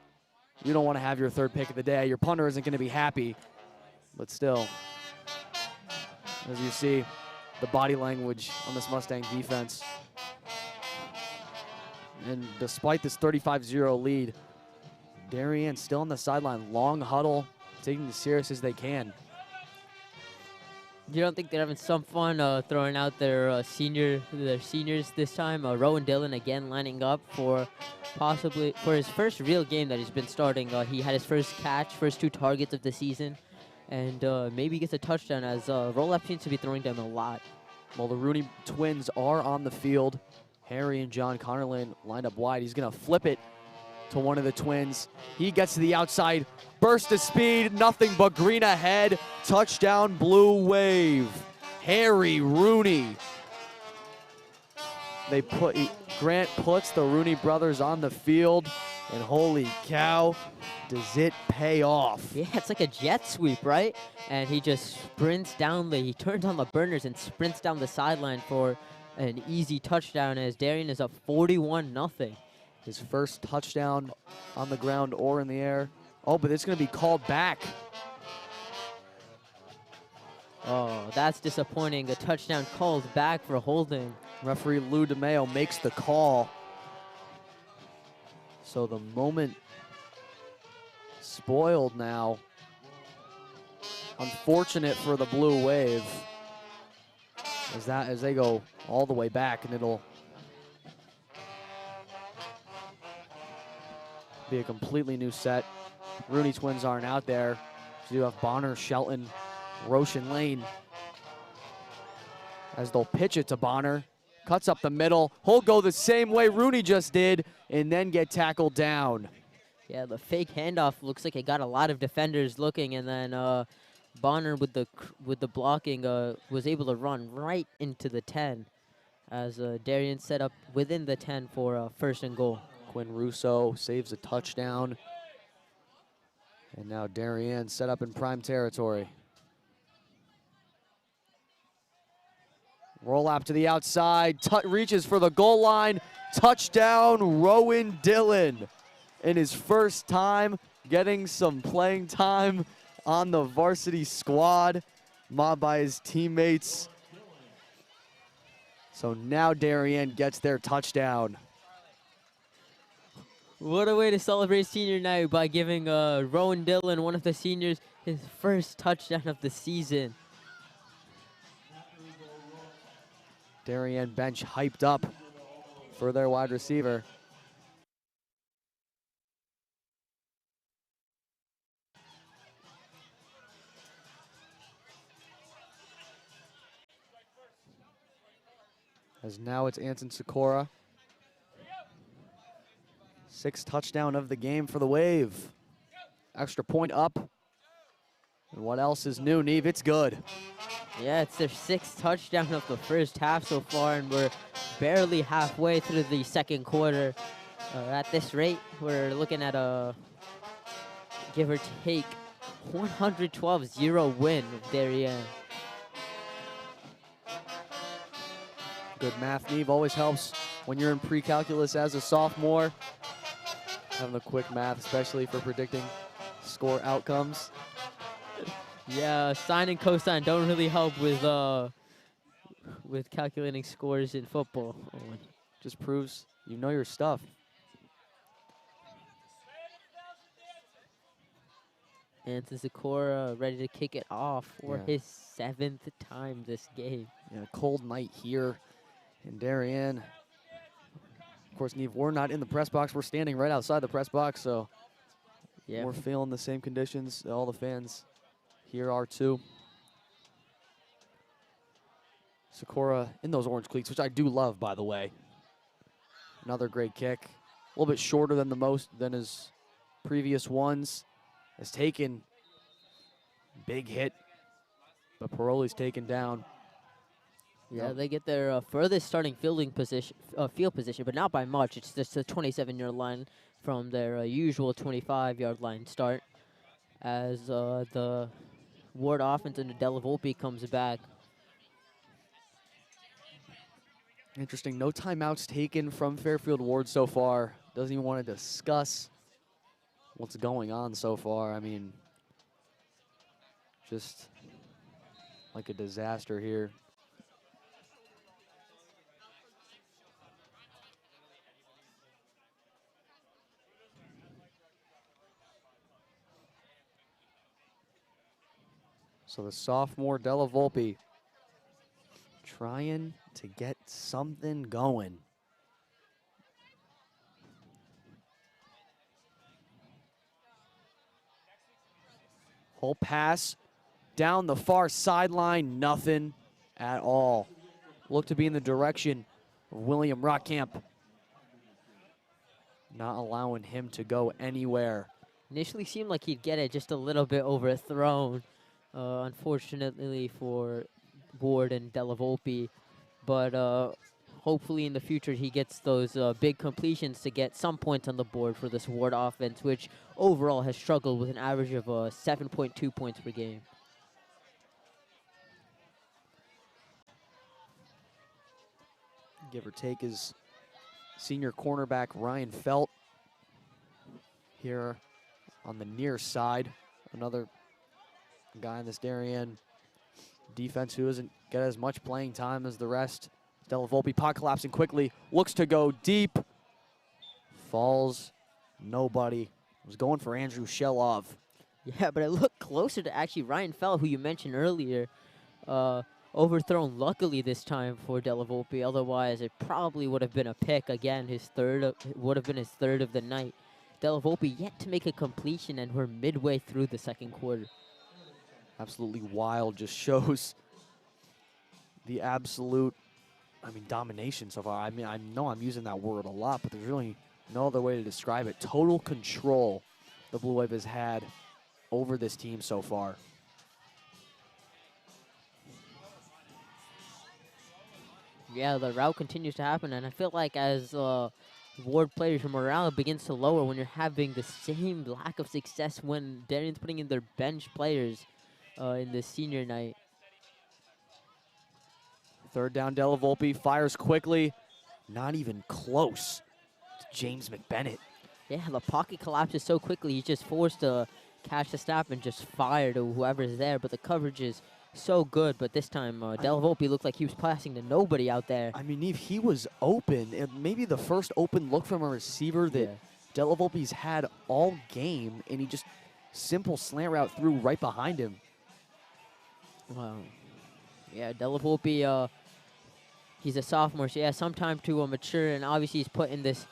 you don't want to have your 3rd pick of the day. Your punter isn't going to be happy, but still, as you see, the body language on this Mustang defense. And despite this 35-0 lead, Darien still on the sideline, long huddle, taking as serious as they can. You don't think they're having some fun throwing out their seniors this time? Rowan Dillon again lining up for his first real game that he's been starting. He had his first catch, first 2 targets of the season, and maybe gets a touchdown as Rolap seems to be throwing them a lot. Well, the Rooney twins are on the field. Harry and John Connerland lined up wide. He's going to flip it to one of the twins. He gets to the outside, burst of speed, nothing but green ahead. Touchdown, Blue Wave. Harry Rooney. Grant puts the Rooney brothers on the field, and holy cow, does it pay off. Yeah, it's like a jet sweep, right? And he just sprints down he turns on the burners and sprints down the sideline for an easy touchdown as Darien is up 41-0. His first touchdown on the ground or in the air. Oh, but it's going to be called back. Oh, that's disappointing. The touchdown called back for holding. Referee Lou DeMeo makes the call. So the moment spoiled now. Unfortunate for the Blue Wave. As they go all the way back, and it'll be a completely new set. Rooney twins aren't out there. So you have Bonner, Shelton, Roshan Lane. As they'll pitch it to Bonner. Cuts up the middle. He'll go the same way Rooney just did and then get tackled down. Yeah, the fake handoff looks like it got a lot of defenders looking, and then Bonner with the blocking was able to run right into the 10 as Darien set up within the 10 for 1st and goal. Quinn Russo saves a touchdown. And now Darien set up in prime territory. Roll up to the outside, reaches for the goal line. Touchdown, Rowan Dillon. In his first time getting some playing time on the varsity squad, mobbed by his teammates. So now Darien gets their touchdown. What a way to celebrate senior night by giving Rowan Dillon, one of the seniors, his first touchdown of the season. Darien bench hyped up for their wide receiver. As now it's Anson Sikora. 6th touchdown of the game for the Wave. Extra point up. And what else is new, Neve? It's good. Yeah, it's their 6th touchdown of the first half so far, and we're barely halfway through the second quarter. At this rate, we're looking at a give or take 112-0 win of Darien. Good math, Neve, always helps when you're in pre-calculus as a sophomore. Having the quick math, especially for predicting score outcomes. Yeah, sine and cosine don't really help with calculating scores in football. Just proves you know your stuff. Anson Sikora ready to kick it off for his 7th time this game. Yeah, cold night here in Darien. Of course, Neve, we're not in the press box. We're standing right outside the press box, so yeah, we're feeling the same conditions. All the fans here are too. Sikora in those orange cleats, which I do love, by the way. Another great kick. A little bit shorter than his previous ones. Has taken big hit, but Paroli's taken down. Yeah, they get their furthest starting field position, but not by much. It's just a 27-yard line from their usual 25-yard line start. As the Warde offense under Della Volpe comes back. Interesting. No timeouts taken from Fairfield Warde so far. Doesn't even want to discuss what's going on so far. I mean, just like a disaster here. So the sophomore Della Volpe trying to get something going. Whole pass down the far sideline, nothing at all. Looked to be in the direction of William Rockcamp. Not allowing him to go anywhere. Initially seemed like he'd get it just a little bit overthrown. Unfortunately for Warde and Della Volpe, but hopefully in the future he gets those big completions to get some points on the board for this Warde offense, which overall has struggled with an average of 7.2 points per game. Give or take is senior cornerback Ryan Felt here on the near side. Another guy in this Darien defense who doesn't get as much playing time as the rest. Della Volpe pot collapsing quickly, looks to go deep, falls, nobody. Was going for Andrew Shelov. Yeah, but it looked closer to actually Ryan Fell, who you mentioned earlier. Overthrown luckily this time for Della Volpe, otherwise it probably would have been a pick. Again, would have been his third of the night. Della Volpe yet to make a completion, and we're midway through the second quarter. Absolutely wild, just shows the absolute, domination so far. I know I'm using that word a lot, but there's really no other way to describe it. Total control the Blue Wave has had over this team so far. Yeah, the route continues to happen, and I feel like as Warde players, your morale begins to lower when you're having the same lack of success when Darien's putting in their bench players in the senior night. Third down, Della Volpe fires quickly. Not even close to James McBennett. Yeah, the pocket collapses so quickly, he's just forced to catch the snap and just fire to whoever's there, but the coverage is so good, but this time Della Volpe looked like he was passing to nobody out there. I mean, Neve, he was open. And maybe the first open look from a receiver that Della Volpe's had all game, and he just simple slant route threw right behind him. Wow. Yeah, Della Volpe, he's a sophomore, so he has some time to mature, and obviously he's put in this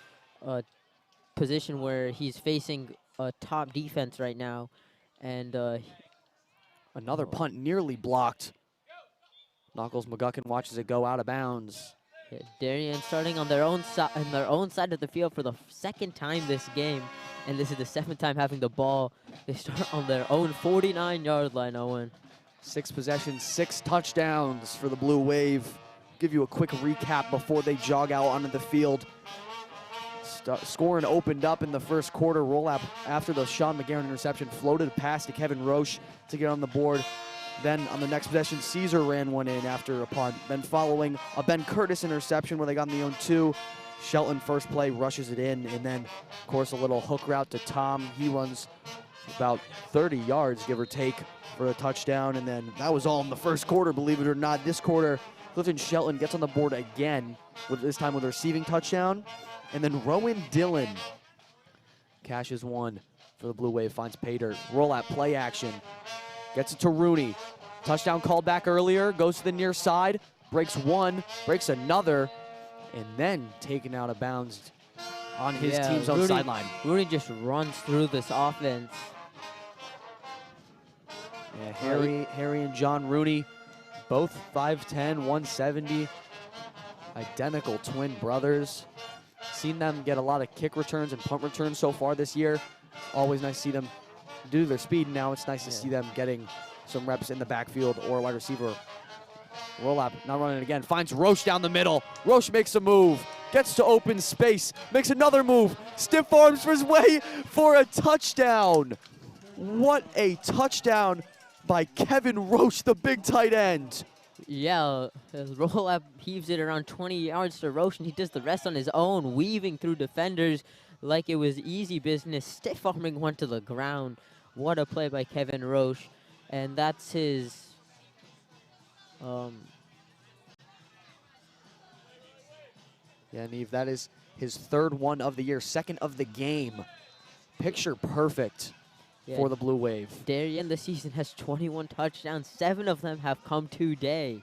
position where he's facing a top defense right now. And another punt nearly blocked. Knuckles McGuckin watches it go out of bounds. yeah, Darien starting on their own side of the field for the second time this game, and this is the 7th time having the ball. They start on their own 49-yard line, Owen. 6 possessions, 6 touchdowns for the Blue Wave. Give you a quick recap before they jog out onto the field. Scoring opened up in the first quarter. Roll-up after the Sean McGarren interception, floated a pass to Kevin Roche to get on the board. Then on the next possession, Caesar ran one in after a punt. Then following a Ben Curtis interception where they got in the own 2. Shelton first play rushes it in, and then of course a little hook route to Tom. He runs about 30 yards, give or take, for a touchdown, and then that was all in the first quarter, believe it or not. This quarter, Clifton Shelton gets on the board again, this time with a receiving touchdown. And then Rowan Dillon cashes one for the Blue Wave, finds Pater. Roll out, play action. Gets it to Rooney. Touchdown called back earlier, goes to the near side, breaks one, breaks another, and then taken out of bounds on his team's own sideline. Rooney just runs through this offense. Yeah, Harry and John Rooney, both 5'10", 170, identical twin brothers. Seen them get a lot of kick returns and punt returns so far this year. Always nice to see them do their speed. Now it's nice to see them getting some reps in the backfield or wide receiver. Roll up, not running again. Finds Roche down the middle. Roche makes a move. Gets to open space. Makes another move. Stiff arms for his way for a touchdown. What a touchdown by Kevin Roche, the big tight end. Yeah, roll-up heaves it around 20 yards to Roche, and he does the rest on his own, weaving through defenders like it was easy business, stiff-arming one to the ground. What a play by Kevin Roche, and that's his... Yeah, Neve, that is his 3rd one of the year, 2nd of the game. Picture perfect for the Blue Wave. Darien this season has 21 touchdowns. 7 of them have come today.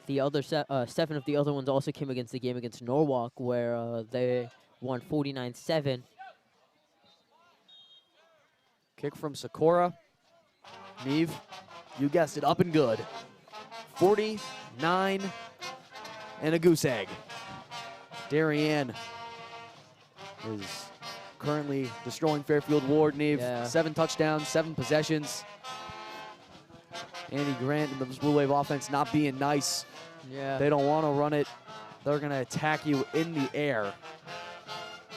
The other 7 of the other ones also came against the game against Norwalk, where they won 49-7. Kick from Sakura. Neve, you guessed it, up and good. 49 and a goose egg. Darien is currently destroying Fairfield Warde, Neve. 7 touchdowns, 7 possessions. Andy Grant and the Blue Wave offense not being nice. Yeah. They don't want to run it. They're going to attack you in the air.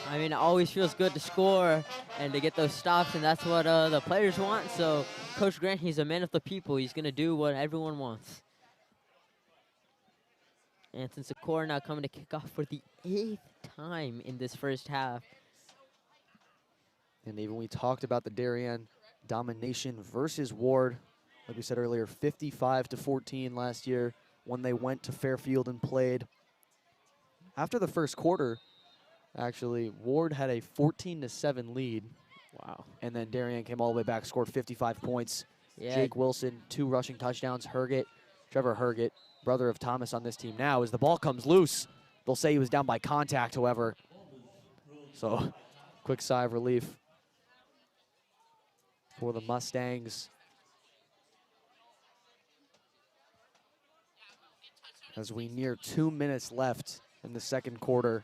I mean, it always feels good to score and to get those stops, and that's what the players want. So Coach Grant, he's a man of the people. He's going to do what everyone wants. Anson Sakura now coming to kick off for the 8th time in this first half. And even we talked about the Darien domination versus Warde. Like we said earlier, 55-14 last year when they went to Fairfield and played. After the first quarter, actually, Warde had a 14-7 lead. Wow. And then Darien came all the way back, scored 55 points. Yeah. Jake Wilson, 2 rushing touchdowns. Trevor Herget, brother of Thomas on this team now. As the ball comes loose, they'll say he was down by contact, however. So, quick sigh of relief for the Mustangs. As we near 2 minutes left in the second quarter.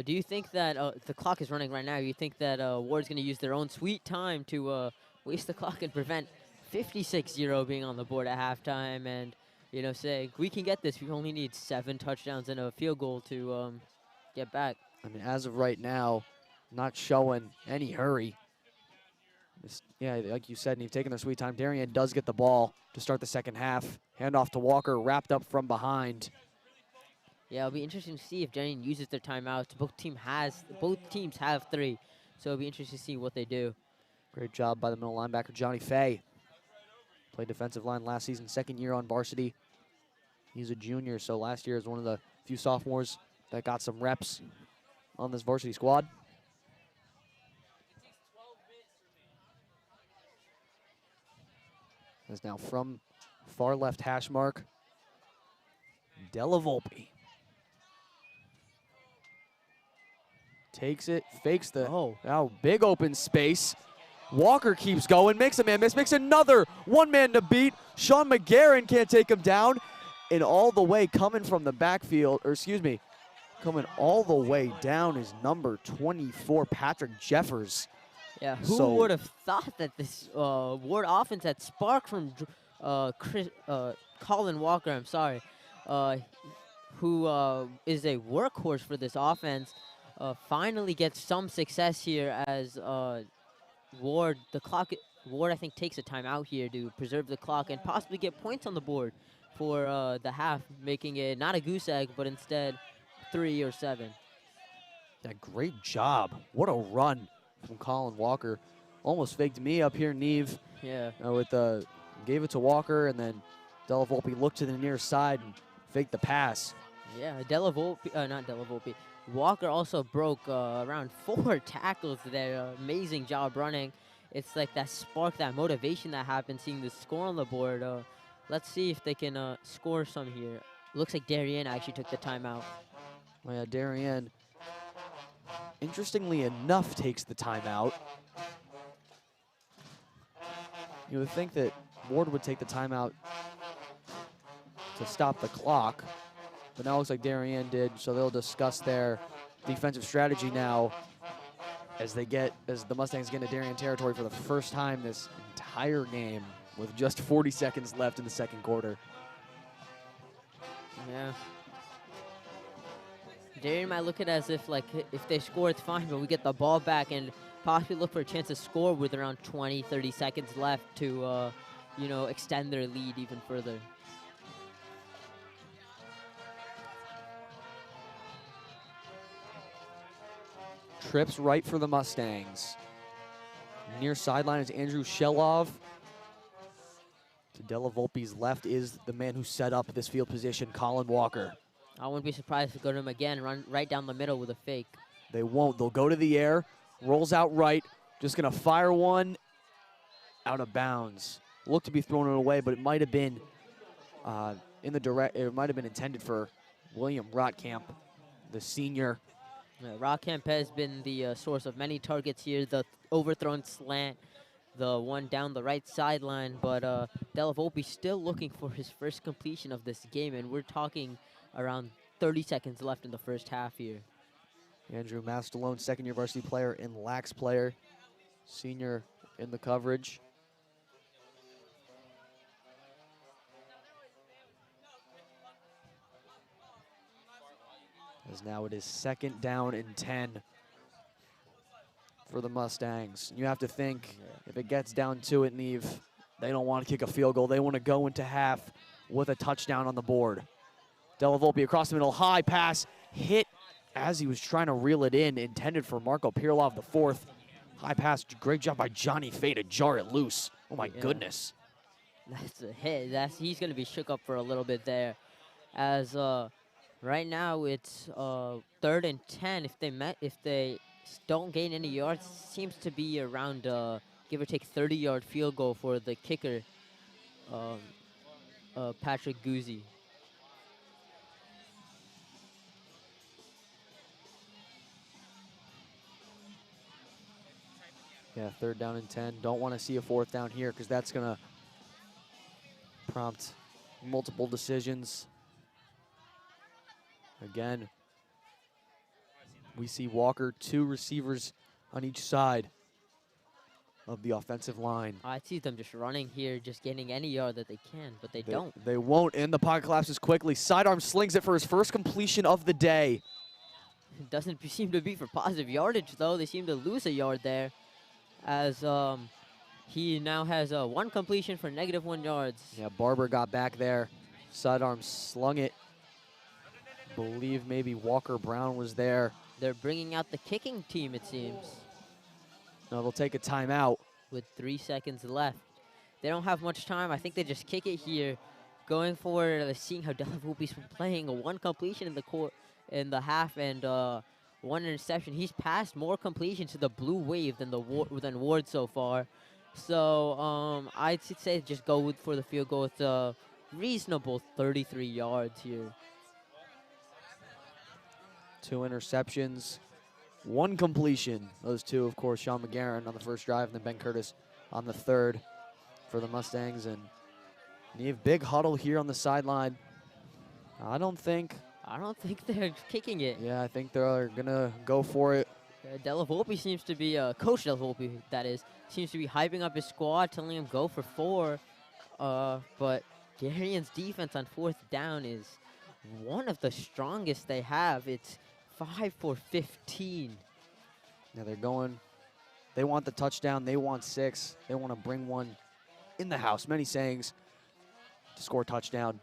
Do you think that the clock is running right now? You think that Warde's going to use their own sweet time to waste the clock and prevent 56-0 being on the board at halftime and, you know, say, we can get this. We only need 7 touchdowns and a field goal to get back. I mean, as of right now, not showing any hurry. Yeah, like you said, and you've taken their sweet time. Darien does get the ball to start the second half. Handoff to Walker, wrapped up from behind. Yeah, it'll be interesting to see if Darien uses their timeouts. Both teams have 3, so it'll be interesting to see what they do. Great job by the middle linebacker, Johnny Fay. Played defensive line last season, second year on varsity. He's a junior, so last year is one of the few sophomores that got some reps on this varsity squad. Is now from far left hash mark, Della Volpe. Takes it, fakes the, now big open space. Walker keeps going, makes a man miss, makes another one man to beat. Sean McGarren can't take him down. And all the way coming from the backfield, or excuse me, coming all the way down is number 24, Patrick Jeffers. Yeah, who would have thought that this Warde offense had sparked from Colin Walker, I'm sorry, who is a workhorse for this offense, finally gets some success here as Warde, Warde I think takes a timeout here to preserve the clock and possibly get points on the board for the half, making it not a goose egg, but instead 3 or 7. Yeah, great job. What a run from Colin Walker. Almost faked me up here, Neve. Yeah. Gave it to Walker, and then Della Volpe looked to the near side and faked the pass. Yeah, Della Volpe, not Della Volpe. Walker also broke around 4 tackles there. Amazing job running. It's like that spark, that motivation that happened, seeing the score on the board. Let's see if they can score some here. Looks like Darien actually took the timeout. Well, yeah, Darien, interestingly enough, takes the timeout. You would think that Warde would take the timeout to stop the clock, but now it looks like Darien did, so they'll discuss their defensive strategy now as the Mustangs get into Darien territory for the first time this entire game with just 40 seconds left in the second quarter. Yeah. Darien might look at it as if, like, if they score, it's fine, but we get the ball back and possibly look for a chance to score with around 20, 30 seconds left to, you know, extend their lead even further. Trips right for the Mustangs. Near sideline is Andrew Shelov. To Della Volpe's left is the man who set up this field position, Colin Walker. I wouldn't be surprised to go to him again, run right down the middle with a fake. They won't. They'll go to the air, rolls out right, just going to fire one out of bounds. Looked to be throwing it away, but it might have been it might have been intended for William Rotkamp, the senior. Rotkamp has been the source of many targets here. The overthrown slant, the one down the right sideline, but Della Volpe still looking for his first completion of this game, and we're talking around 30 seconds left in the first half here. Andrew Mastalone, second-year varsity player and lax player, senior in the coverage. As now it is second down and 10 for the Mustangs. You have to think, if it gets down to it, Neve, they don't want to kick a field goal. They want to go into half with a touchdown on the board. Della Volpe across the middle, high pass, hit as he was trying to reel it in, intended for Marco Pirlov, the fourth. High pass, great job by Johnny Fay to jar it loose. Oh my goodness. That's a hit. He's going to be shook up for a little bit there. As right now it's 3rd and 10. If they don't gain any yards, seems to be around give or take 30-yard field goal for the kicker, Patrick Guzzi. Yeah, 3rd down and 10. Don't want to see a 4th down here because that's going to prompt multiple decisions. Again, we see Walker, 2 receivers on each side of the offensive line. I see them just running here, just getting any yard that they can, but they don't. They won't, and the pocket collapses quickly. Sidearm slings it for his first completion of the day. It doesn't seem to be for positive yardage, though. They seem to lose a yard there, as he now has 1 completion for -1 yards. Yeah, Barber got back there. Sidearm slung it. Believe maybe Walker Brown was there. They're bringing out the kicking team, it seems. No, they'll take a timeout. With 3 seconds left. They don't have much time. I think they just kick it here. Going forward, seeing how Della Volpe's been playing. One completion in the court in the half and one interception. He's passed more completion to the Blue Wave than Warde so far. So I'd say just go for the field goal with a reasonable 33 yards here. 2 interceptions, 1 completion. Those 2, of course, Sean McGarren on the first drive and then Ben Curtis on the third for the Mustangs. And you have big huddle here on the sideline. I don't think they're kicking it. Yeah, I think they're gonna go for it. Della Volpe seems to be, Coach Della Volpe, that is, seems to be hyping up his squad, telling him go for 4. But Darien's defense on 4th down is one of the strongest they have. It's 5 for 15. Yeah, they're going. They want the touchdown. They want 6. They want to bring one in the house. Many sayings to score a touchdown.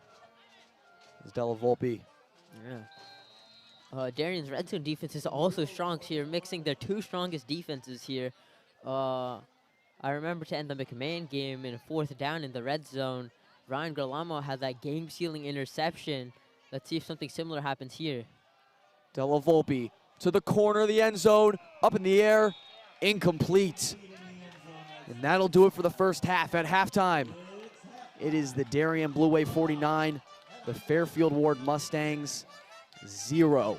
It's Della Volpe. Yeah. Darien's red zone defense is also strong here, mixing their 2 strongest defenses here. I remember to end the McMahon game in 4th down in the red zone, Ryan Garlamo had that game-sealing interception. Let's see if something similar happens here. Della Volpe to the corner of the end zone, up in the air, incomplete. And that'll do it for the first half. At halftime, it is the Darien Blue Wave 49, the Fairfield Warde Mustangs 0.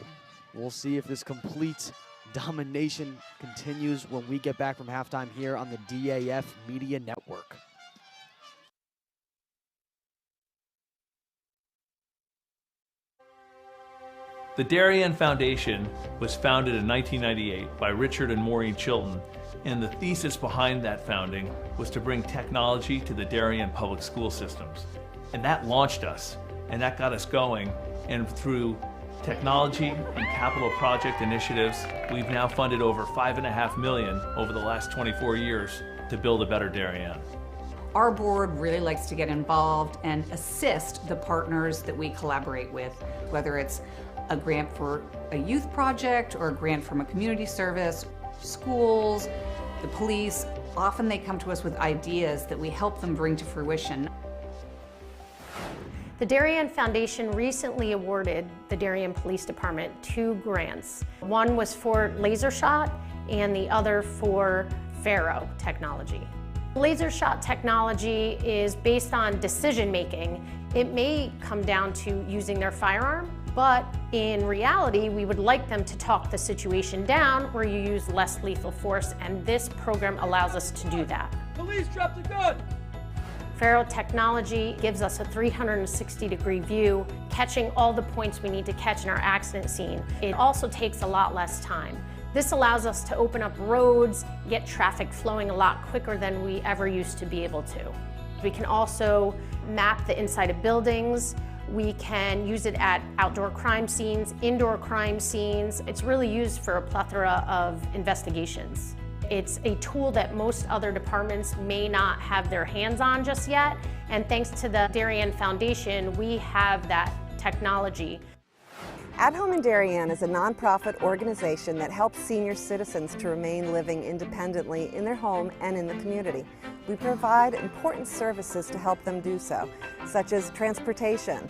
We'll see if this complete domination continues when we get back from halftime here on the DAF Media Network. The Darien Foundation was founded in 1998 by Richard and Maureen Chilton, and the thesis behind that founding was to bring technology to the Darien public school systems. And that launched us, and that got us going, and through technology and capital project initiatives, we've now funded over $5.5 million over the last 24 years to build a better Darien. Our board really likes to get involved and assist the partners that we collaborate with, whether it's a grant for a youth project or a grant from a community service, schools, the police. Often they come to us with ideas that we help them bring to fruition. The Darien Foundation recently awarded the Darien Police Department 2 grants. One was for laser shot and the other for Faro technology. Laser shot technology is based on decision making. It may come down to using their firearm, but in reality, we would like them to talk the situation down where you use less lethal force, and this program allows us to do that. Police dropped a gun! Faro technology gives us a 360-degree view, catching all the points we need to catch in our accident scene. It also takes a lot less time. This allows us to open up roads, get traffic flowing a lot quicker than we ever used to be able to. We can also map the inside of buildings. We can use it at outdoor crime scenes, indoor crime scenes. It's really used for a plethora of investigations. It's a tool that most other departments may not have their hands on just yet, and thanks to the Darien Foundation, we have that technology. At Home in Darien is a nonprofit organization that helps senior citizens to remain living independently in their home and in the community. We provide important services to help them do so, such as transportation.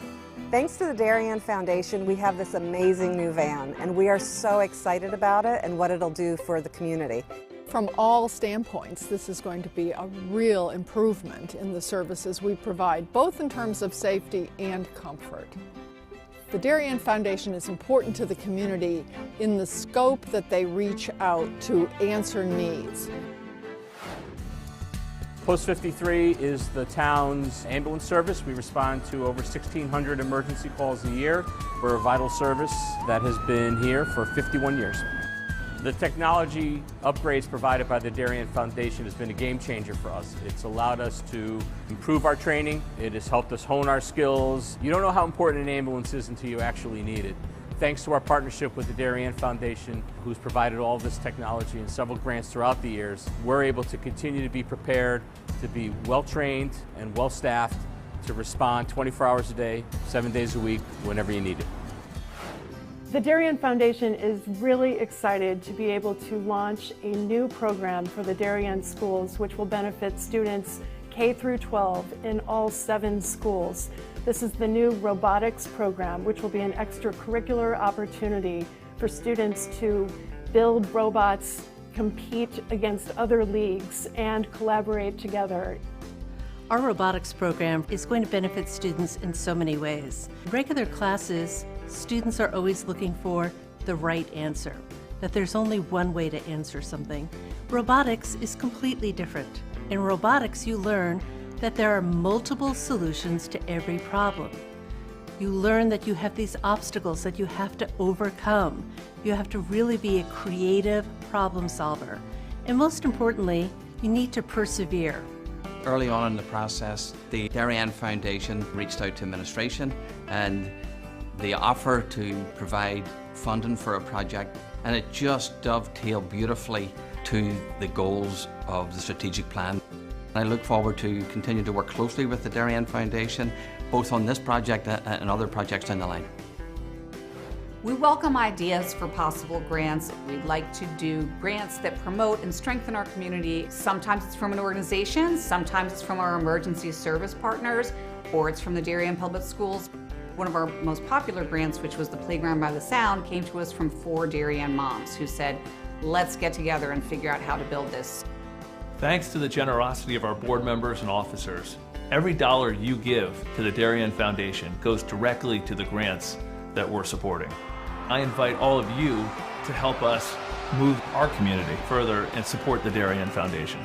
Thanks to the Darien Foundation, we have this amazing new van, and we are so excited about it and what it'll do for the community. From all standpoints, this is going to be a real improvement in the services we provide, both in terms of safety and comfort. The Darien Foundation is important to the community in the scope that they reach out to answer needs. Post 53 is the town's ambulance service. We respond to over 1,600 emergency calls a year. We're a vital service that has been here for 51 years. The technology upgrades provided by the Darien Foundation has been a game changer for us. It's allowed us to improve our training. It has helped us hone our skills. You don't know how important an ambulance is until you actually need it. Thanks to our partnership with the Darien Foundation, who's provided all this technology and several grants throughout the years, we're able to continue to be prepared, to be well-trained and well-staffed, to respond 24 hours a day, 7 days a week, whenever you need it. The Darien Foundation is really excited to be able to launch a new program for the Darien schools, which will benefit students K through 12 in all 7 schools. This is the new robotics program, which will be an extracurricular opportunity for students to build robots, compete against other leagues, and collaborate together. Our robotics program is going to benefit students in so many ways. In regular classes, students are always looking for the right answer, that there's only one way to answer something. Robotics is completely different. In robotics, you learn that there are multiple solutions to every problem. You learn that you have these obstacles that you have to overcome. You have to really be a creative problem solver. And most importantly, you need to persevere. Early on in the process, the Darien Foundation reached out to administration and the offer to provide funding for a project, and it just dovetailed beautifully to the goals of the strategic plan. I look forward to continuing to work closely with the Darien Foundation, both on this project and other projects down the line. We welcome ideas for possible grants. We'd like to do grants that promote and strengthen our community. Sometimes it's from an organization, sometimes it's from our emergency service partners, or it's from the Darien Public Schools. One of our most popular grants, which was the Playground by the Sound, came to us from 4 Darien moms who said, let's get together and figure out how to build this. Thanks to the generosity of our board members and officers, every dollar you give to the Darien Foundation goes directly to the grants that we're supporting. I invite all of you to help us move our community further and support the Darien Foundation.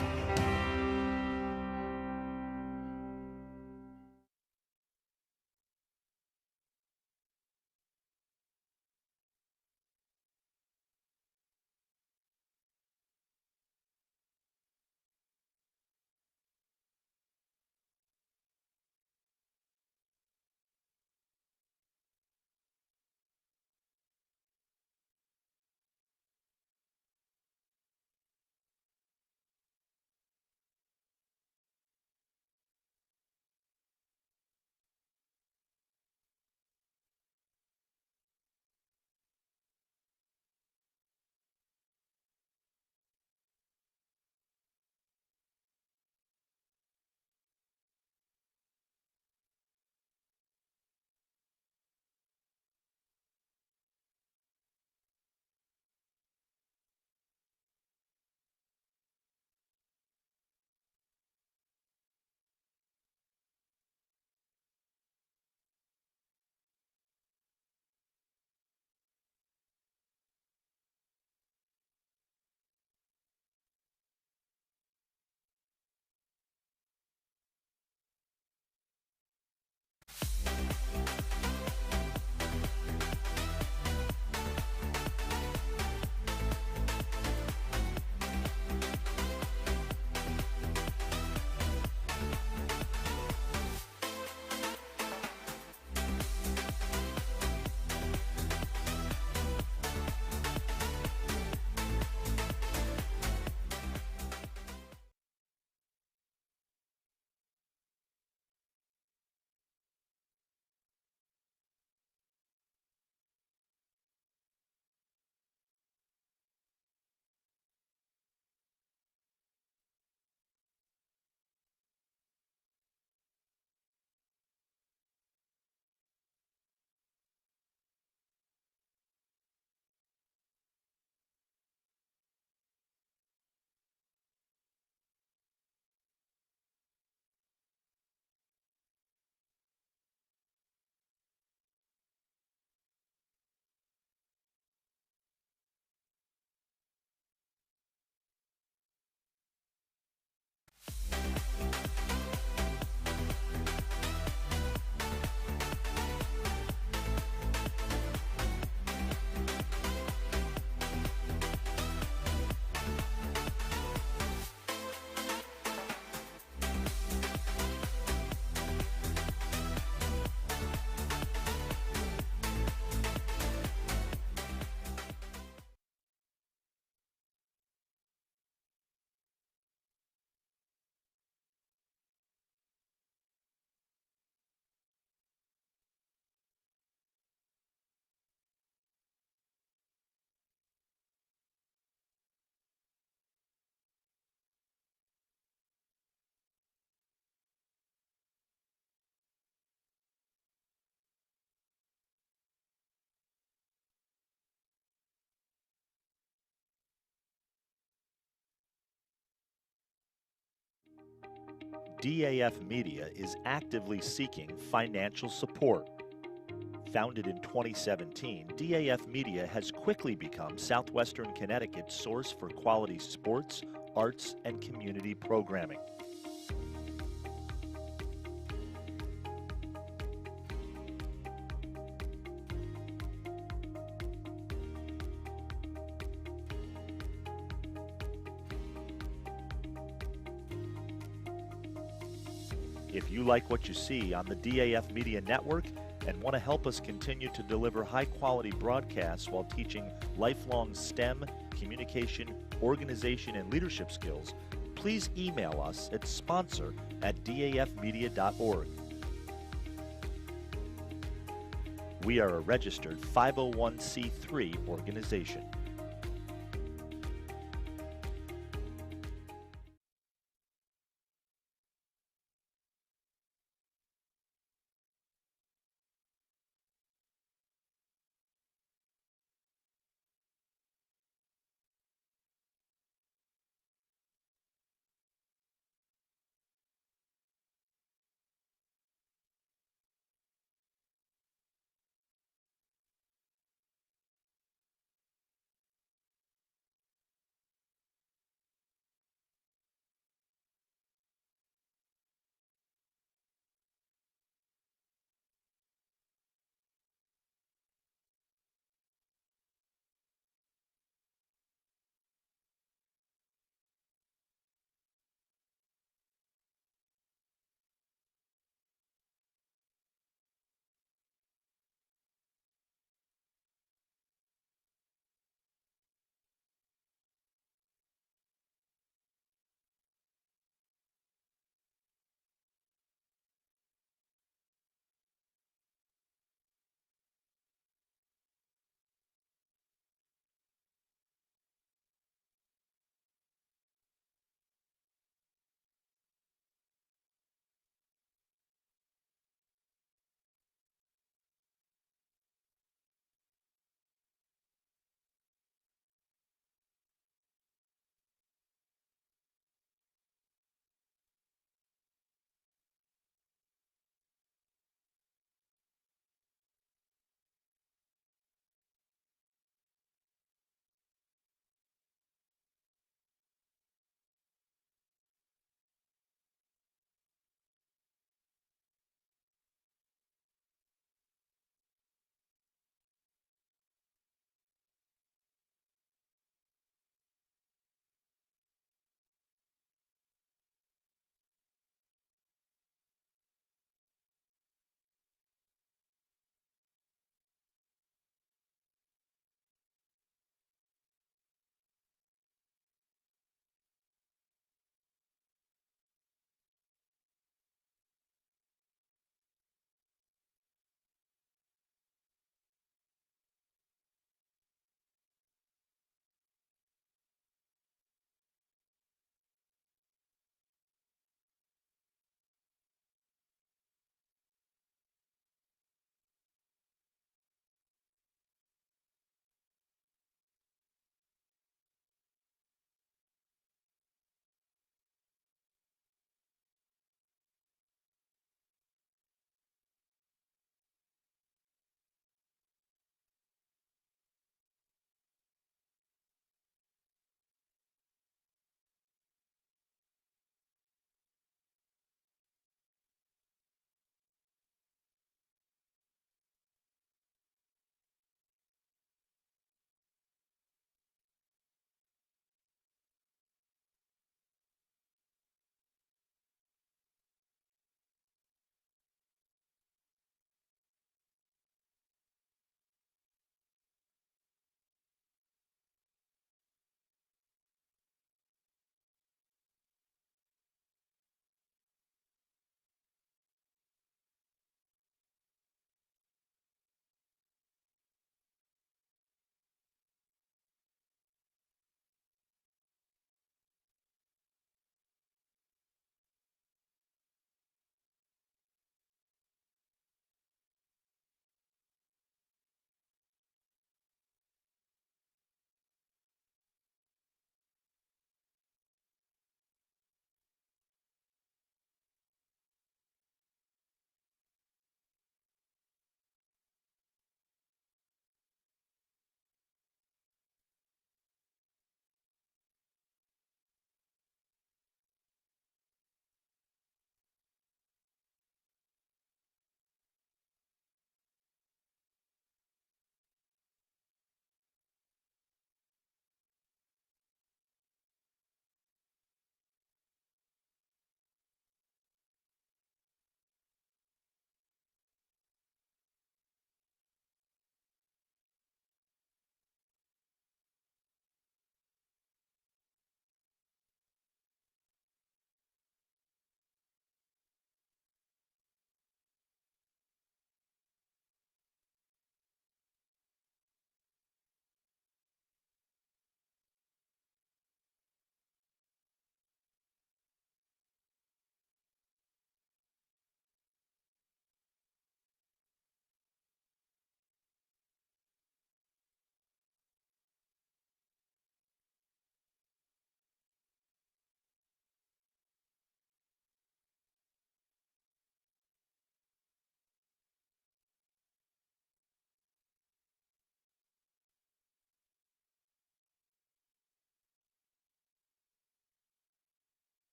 DAF Media is actively seeking financial support. Founded in 2017, DAF Media has quickly become Southwestern Connecticut's source for quality sports, arts, and community programming. If you like what you see on the DAF Media Network and want to help us continue to deliver high-quality broadcasts while teaching lifelong STEM, communication, organization, and leadership skills, please email us at sponsor@dafmedia.org. We are a registered 501c3 organization.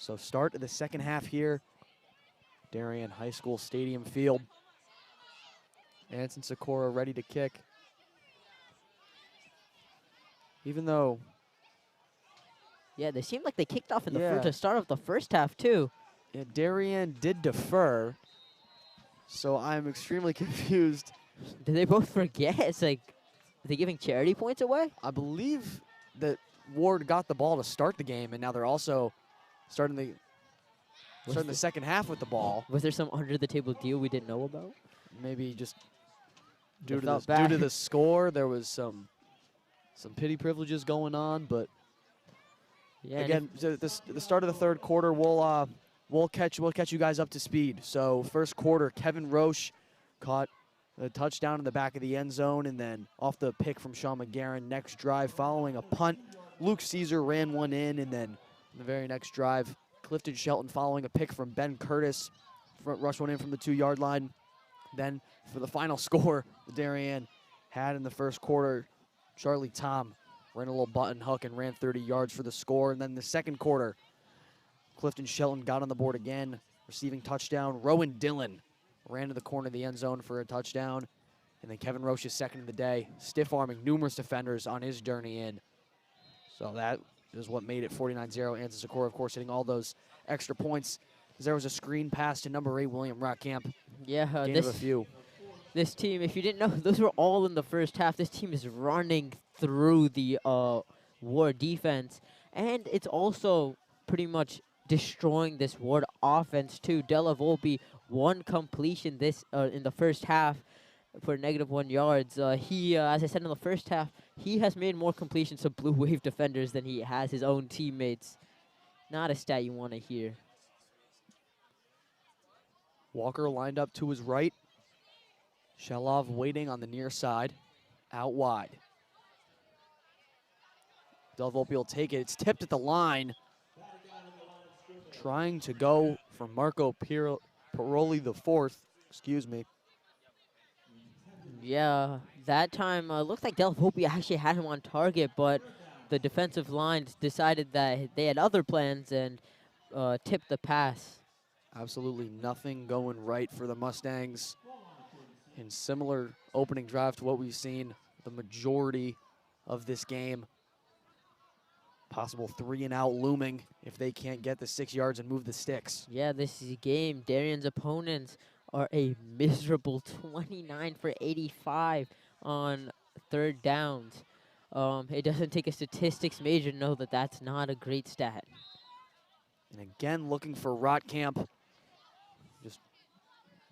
So start of the second half here. Darien High School Stadium Field. Anson Sikora ready to kick. Even though... Yeah, they seemed like they kicked off in the Yeah. to start of the first half, too. Yeah, Darien did defer, so I'm extremely confused. Did they both forget? It's like, are they giving charity points away? I believe that Ward got the ball to start the game, and now they're also starting the second half with the ball. Was there some under-the-table deal we didn't know about? Maybe just They due to felt the, due to bad. the score, there was some pity privileges going on, but Yeah, and again, the start of the third quarter, we'll catch you guys up to speed. So first quarter, Kevin Roche caught a touchdown in the back of the end zone, and then off the pick from Sean McGarren. Next drive, following a punt, Luke Caesar ran one in, and then the very next drive, Clifton Shelton following a pick from Ben Curtis, front rush one in from the 2-yard line. Then for the final score, the Darien had in the first quarter, Charlie Tom ran a little button hook and ran 30 yards for the score. And then the second quarter, Clifton Shelton got on the board again, receiving touchdown. Rowan Dillon ran to the corner of the end zone for a touchdown. And then Kevin Roche's second of the day, stiff-arming numerous defenders on his journey in. So that is what made it 49-0. Anson Sikora, of course, hitting all those extra points. There was a screen pass to number 8, William Rockcamp. Yeah, Gain of a few. This team, if you didn't know, those were all in the first half. This team is running through the Ward defense, and it's also pretty much destroying this Ward offense too. Della Volpe, 1 completion in the first half for -1 yards. He, as I said in the first half, he has made more completions to Blue Wave defenders than he has his own teammates. Not a stat you want to hear. Walker lined up to his right. Shelov waiting on the near side, out wide. Del Volpe will take it. It's tipped at the line. Trying to go for Marco Piroli IV. Excuse me. Yeah, that time looked like Del Volpe actually had him on target, but the defensive line decided that they had other plans and tipped the pass. Absolutely nothing going right for the Mustangs. In similar opening drive to what we've seen the majority of this game. Possible 3-and-out looming if they can't get the 6 yards and move the sticks. Yeah, this is a game. Darien's opponents are a miserable 29 for 85 on third downs. It doesn't take a statistics major to know that that's not a great stat. And again, looking for Rotkamp. Just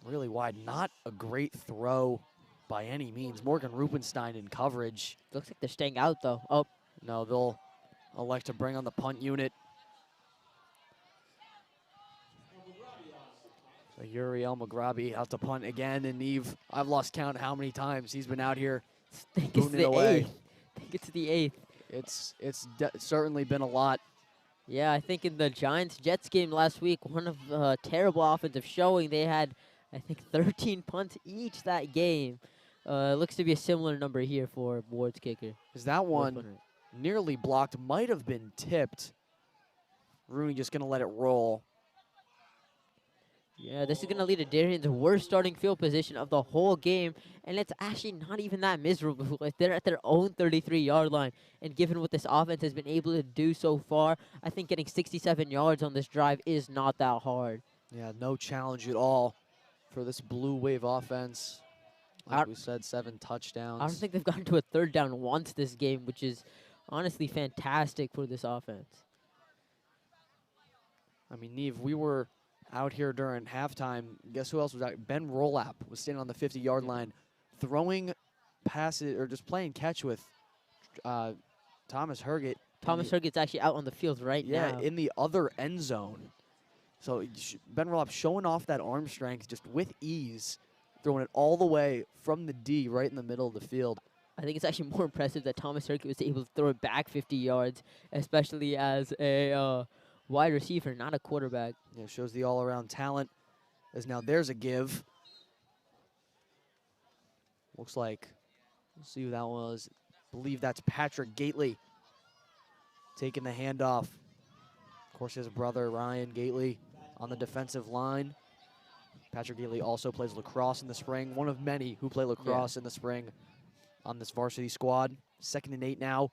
really wide. Not a great throw by any means. Morgan Rupenstein in coverage. Looks like they're staying out, though. Oh. No, they'll elect to bring on the punt unit. So Yuri El-Maghrabi out to punt again. And Eve, I've lost count how many times he's been out here booting it away. I think it's the 8th. It's certainly been a lot. Yeah, I think in the Giants-Jets game last week, one of terrible offensive showing, they had, I think, 13 punts each that game. Looks to be a similar number here for Ward's kicker. Is that one nearly blocked? Might have been tipped. Rooney just going to let it roll. Yeah, this is going to lead to Darien's worst starting field position of the whole game, and it's actually not even that miserable. They're at their own 33-yard line, and given what this offense has been able to do so far, I think getting 67 yards on this drive is not that hard. Yeah, no challenge at all for this Blue Wave offense. Like we said, 7 touchdowns. I don't think they've gotten to a third down once this game, which is honestly fantastic for this offense. I mean, Neve, we were out here during halftime. Guess who else was out? Ben Rolap was standing on the 50-yard line, throwing passes or just playing catch with Thomas Herget. Thomas Herget's actually out on the field right now. Yeah, in the other end zone. So Ben Rolap showing off that arm strength just with ease, throwing it all the way from the D right in the middle of the field. I think it's actually more impressive that Thomas Herget was able to throw it back 50 yards, especially as a wide receiver, not a quarterback. Yeah, shows the all-around talent. As now there's a give. Looks like, let's see who that was. I believe that's Patrick Gately taking the handoff. Of course, his brother, Ryan Gately, on the defensive line. Patrick Gately also plays lacrosse in the spring, one of many who play lacrosse in the spring on this varsity squad. 2nd and 8 now.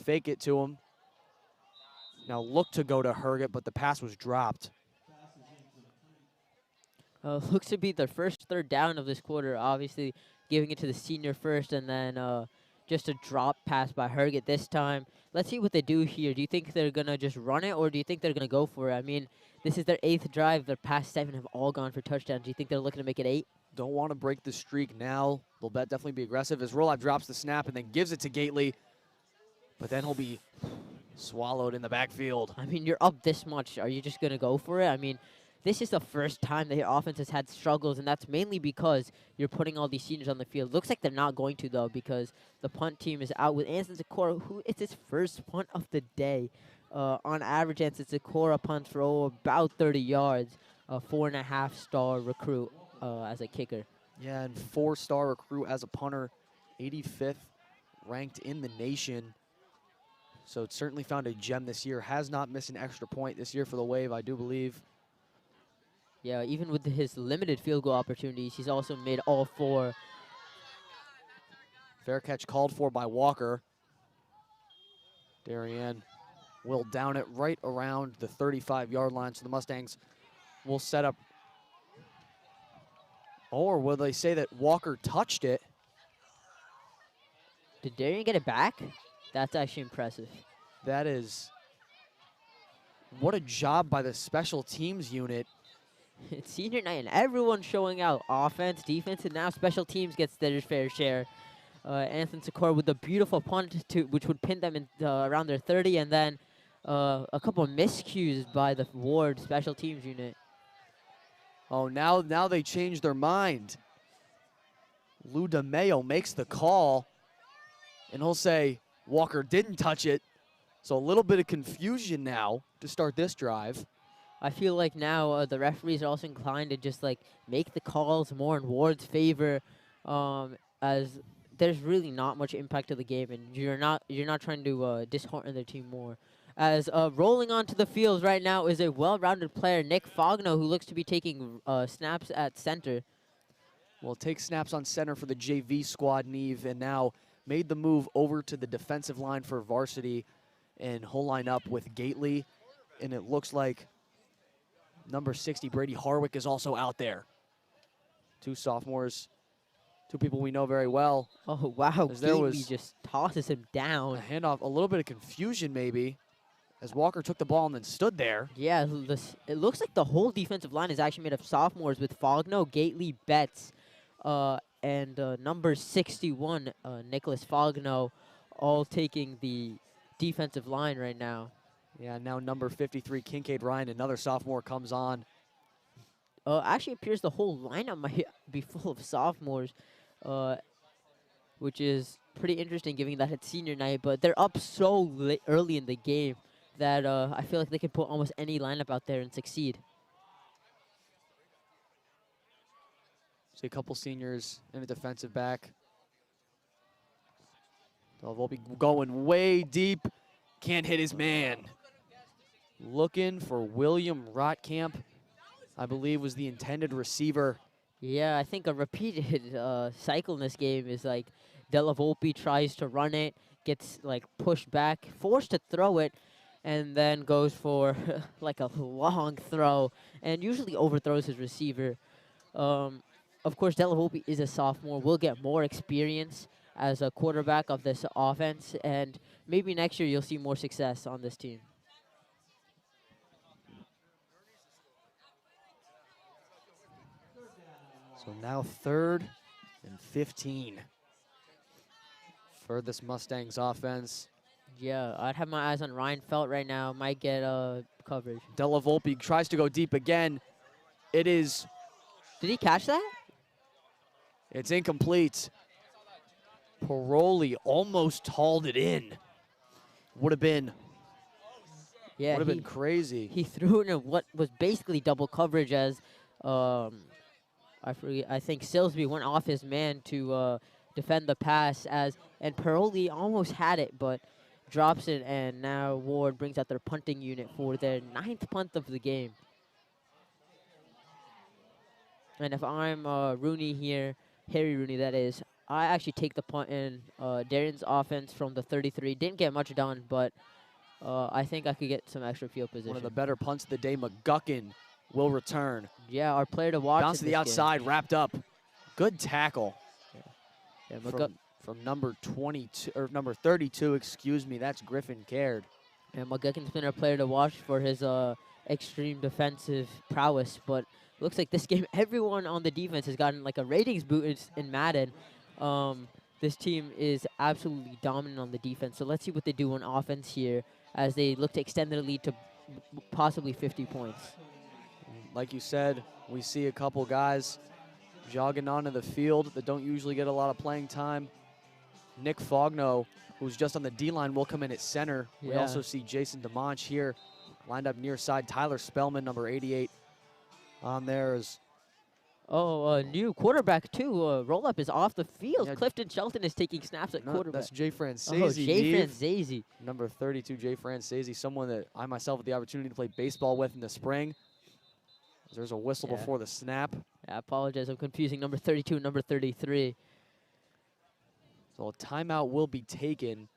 Fake it to him. Now look to go to Herget, but the pass was dropped. Looks to be their first 3rd down of this quarter, obviously giving it to the senior first, and then just a drop pass by Herget this time. Let's see what they do here. Do you think they're going to just run it, or do you think they're going to go for it? I mean, this is their 8th drive. Their past 7 have all gone for touchdowns. Do you think they're looking to make it 8? Don't want to break the streak now. They'll definitely be aggressive as Roloff drops the snap and then gives it to Gately. But then he'll be swallowed in the backfield. I mean, you're up this much. Are you just going to go for it? I mean, this is the first time that your offense has had struggles, and that's mainly because you're putting all these seniors on the field. Looks like they're not going to, though, because the punt team is out with Anson Sikora, who it's his first punt of the day. On average, Anson Sikora punts for about 30 yards, a 4.5-star recruit as a kicker. Yeah, and 4-star recruit as a punter, 85th ranked in the nation. So it certainly found a gem this year. Has not missed an extra point this year for the Wave, I do believe. Yeah, even with his limited field goal opportunities, he's also made all 4. Fair catch called for by Walker. Darien will down it right around the 35-yard line. So the Mustangs will set up. Or will they say that Walker touched it? Did Darien get it back? That's actually impressive. That is. What a job by the special teams unit. It's senior night, and everyone's showing out. Offense, defense, and now special teams gets their fair share. Anthony Sikora with a beautiful punt, which would pin them in around their 30, and then a couple of miscues by the Warde special teams unit. Oh, now they changed their mind. Lou DeMayo makes the call, and he'll say Walker didn't touch it. So a little bit of confusion now to start this drive. I feel like now the referees are also inclined to just like make the calls more in Warde's favor, as there's really not much impact to the game, and you're not trying to dishearten their team more. As rolling onto the field right now is a well-rounded player, Nick Fogno, who looks to be taking snaps at center. Well, take snaps on center for the JV squad, Neve, and now made the move over to the defensive line for varsity, and he'll line up with Gately, and it looks like number 60, Brady Harwick, is also out there. 2 sophomores, 2 people we know very well. Oh, wow, Gately just tosses him down. A handoff, a little bit of confusion maybe, as Walker took the ball and then stood there. Yeah, it looks like the whole defensive line is actually made of sophomores with Fogno, Gately, Betts, and number 61, Nicholas Fogno, all taking the defensive line right now. Yeah, now number 53, Kincaid Ryan, another sophomore, comes on. Actually appears the whole lineup might be full of sophomores, which is pretty interesting given that it's senior night, but they're up so early in the game that I feel like they can put almost any lineup out there and succeed. See a couple seniors in the defensive back. Volpe going way deep. Can't hit his man. Looking for William Rotkamp, I believe was the intended receiver. Yeah, I think a repeated cycle in this game is like Della Volpe tries to run it, gets like pushed back, forced to throw it, and then goes for like a long throw and usually overthrows his receiver. Of course, Della Volpe is a sophomore, will get more experience as a quarterback of this offense, and maybe next year you'll see more success on this team. So now 3rd and 15 for this Mustangs offense. Yeah, I'd have my eyes on Ryan Felt right now. Might get coverage. Della Volpe tries to go deep again. It is. Did he catch that? It's incomplete. Paroli almost hauled it in. Would have been. Yeah, would have been crazy. He threw it in what was basically double coverage as I think Silsby went off his man to defend the pass and Paroli almost had it, but drops it, and now Warde brings out their punting unit for their 9th punt of the game. And if I'm Rooney here, Harry Rooney that is, I actually take the punt in. Darien's offense from the 33 didn't get much done, but I think I could get some extra field position. One of the better punts of the day, McGuckin will return. Yeah, our player to watch. Bounce to the outside, wrapped up. Good tackle. Yeah, from number 22 or number 32, excuse me. That's Griffin Caird. And McGuckin's been our player to watch for his extreme defensive prowess. But looks like this game, everyone on the defense has gotten like a ratings boost in Madden. This team is absolutely dominant on the defense. So let's see what they do on offense here as they look to extend their lead to possibly 50 points. Like you said, we see a couple guys jogging onto the field that don't usually get a lot of playing time. Nick Fogno, who's just on the D-line, will come in at center. We also see Jason DeMonch here, lined up near side. Tyler Spellman, number 88, on there is. Oh, new quarterback, too. Roll-up is off the field. Yeah. Clifton Shelton is taking snaps at quarterback. That's Jay Franzese. Oh, Jay Franzese. Number 32, Jay Franzese, someone that I myself had the opportunity to play baseball with in the spring. There's a whistle before the snap. Yeah, I apologize. I'm confusing number 32 and number 33. So a timeout will be taken.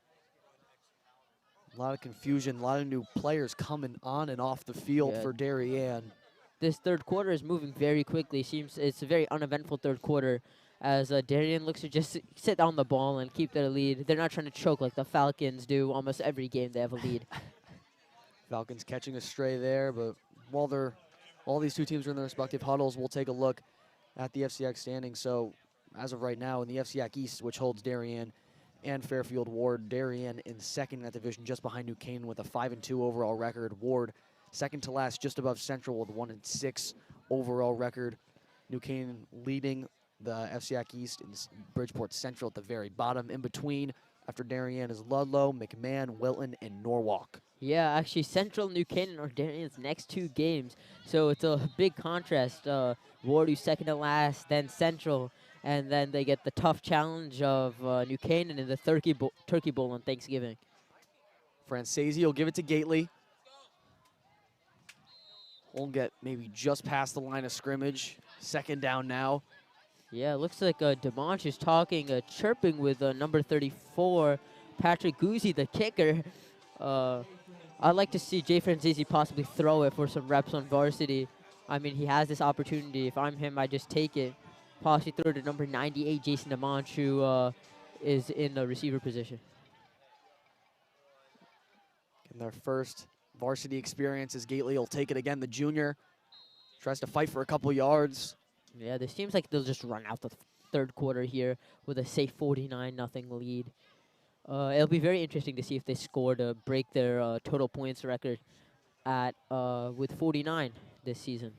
A lot of confusion, a lot of new players coming on and off the field for Darien. This third quarter is moving very quickly. Seems it's a very uneventful third quarter as Darien looks to just sit on the ball and keep their lead. They're not trying to choke like the Falcons do almost every game they have a lead. Falcons catching a stray there, but while these two teams are in their respective huddles, we'll take a look at the FCIAC standings. So as of right now in the FCIAC East, which holds Darien and Fairfield Warde, Darien in second in that division, just behind New Canaan with a 5-2 overall record. Warde second to last, just above Central with 1-6 overall record. New Canaan leading the FCIAC East, and Bridgeport Central at the very bottom. In between, after Darien, is Ludlow, McMahon, Wilton, and Norwalk. Yeah, actually, Central, New Canaan are Darien's next two games, so it's a big contrast. Warde, who's second to last, then Central, and then they get the tough challenge of New Canaan in the Turkey Bowl on Thanksgiving. Franzese will give it to Gately. We'll get maybe just past the line of scrimmage. Second down now. Yeah, it looks like DeMonch is talking, chirping with number 34, Patrick Guzzi, the kicker. I'd like to see Jay Franzese possibly throw it for some reps on varsity. I mean, he has this opportunity. If I'm him, I just take it. Possibly throw to number 98, Jason DeMonch, who is in the receiver position. In their first varsity experience as Gately will take it again. The junior tries to fight for a couple yards. Yeah, this seems like they'll just run out the third quarter here with a safe 49-0 lead. It'll be very interesting to see if they score to break their total points record at with 49 this season.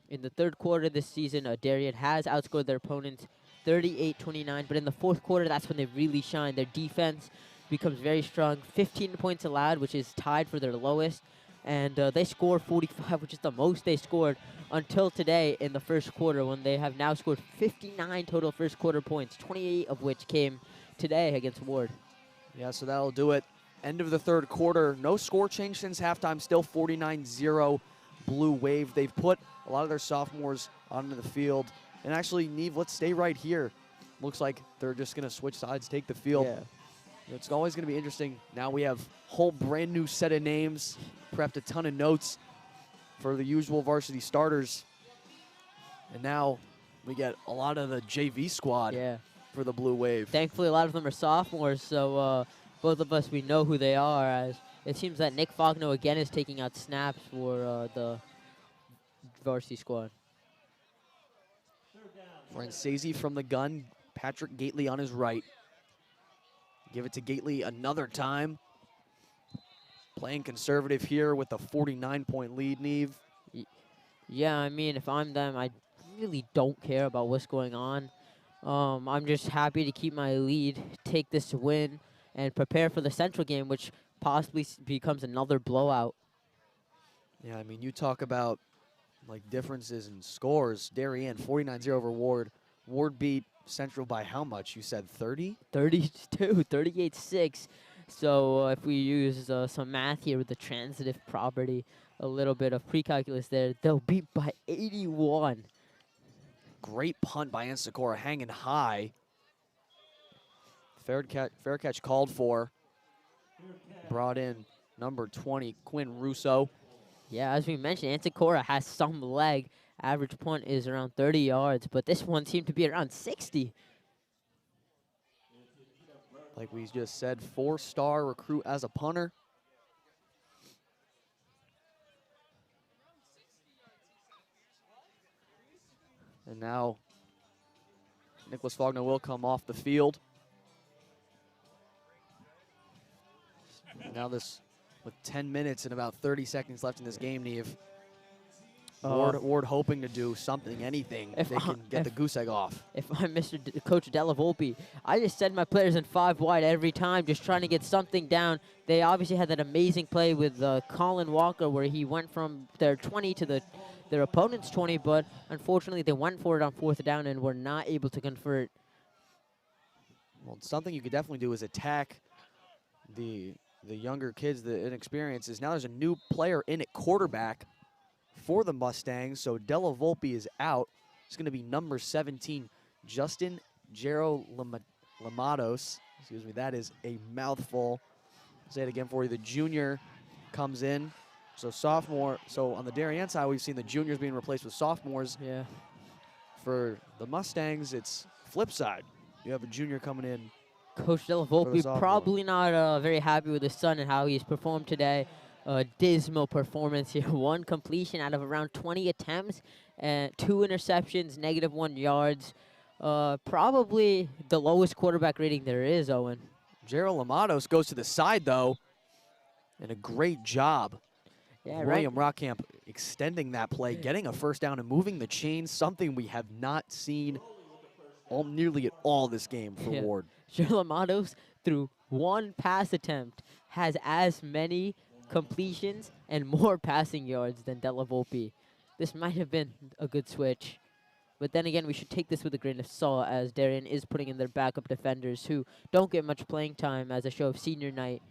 In the third quarter this season, Darien has outscored their opponents 38-29, but in the fourth quarter, that's when they really shine. Their defense becomes very strong, 15 points allowed, which is tied for their lowest, and they score 45, which is the most they scored until today in the first quarter, when they have now scored 59 total first quarter points, 28 of which came today against Warde. Yeah, so that'll do it. End of the third quarter. No score change since halftime. Still 49-0 Blue Wave. They've put a lot of their sophomores onto the field. And actually, Neve, let's stay right here. Looks like they're just going to switch sides, take the field. Yeah. It's always going to be interesting. Now we have a whole brand new set of names. Prepped a ton of notes for the usual varsity starters. And now we get a lot of the JV squad for the Blue Wave. Thankfully, a lot of them are sophomores, so both of us, we know who they are. As it seems that Nick Fogno again is taking out snaps for the varsity squad. Franzese from the gun. Patrick Gately on his right. Give it to Gately another time. Playing conservative here with a 49-point lead, Neve. Yeah, I mean, if I'm them, I really don't care about what's going on. I'm just happy to keep my lead, take this win, and prepare for the Central game, which possibly becomes another blowout. Yeah, I mean, you talk about like differences in scores. Darien 49-0 over Warde. Warde beat Central by how much? You said 30? 32, 38-6. So if we use some math here with the transitive property, a little bit of pre-calculus there, they'll beat by 81. Great punt by Ensacora, hanging high. Fair catch called for. Brought in number 20, Quinn Russo. Yeah, as we mentioned, Ensacora has some leg. Average punt is around 30 yards, but this one seemed to be around 60. Like we just said, 4-star recruit as a punter. And now Nicholas Faulkner will come off the field. Now this, with 10 minutes and about 30 seconds left in this game, Neve, Ward hoping to do something, anything, if they can get the goose egg off. If I'm Coach Della Volpe, I just send my players in 5 wide every time, just trying to get something down. They obviously had that amazing play with Colin Walker where he went from their 20 to their opponent's 20, but unfortunately they went for it on 4th down and were not able to convert. Well, something you could definitely do is attack the younger kids, the inexperienced. Now there's a new player in at quarterback for the Mustangs, so Della Volpe is out. It's going to be number 17, Justin Gero Lamados. Excuse me, that is a mouthful. Say it again for you. The junior comes in, so sophomore. So on the Darien side, we've seen the juniors being replaced with sophomores. Yeah. For the Mustangs, it's flip side. You have a junior coming in. Coach Della Volpe probably not very happy with his son and how he's performed today. Dismal performance here. 1 completion out of around 20 attempts, and 2 interceptions, -1 yards. Probably the lowest quarterback rating there is, Owen. Gerald Lamados goes to the side, though, and a great job. Yeah, William Rockcamp extending that play, getting a 1st down and moving the chains, something we have not seen nearly at all this game for Ward. Gerald Lamados, through 1 pass attempt, has as many completions and more passing yards than Della Volpe. This might have been a good switch. But then again, we should take this with a grain of salt, as Darien is putting in their backup defenders who don't get much playing time as a show of senior night.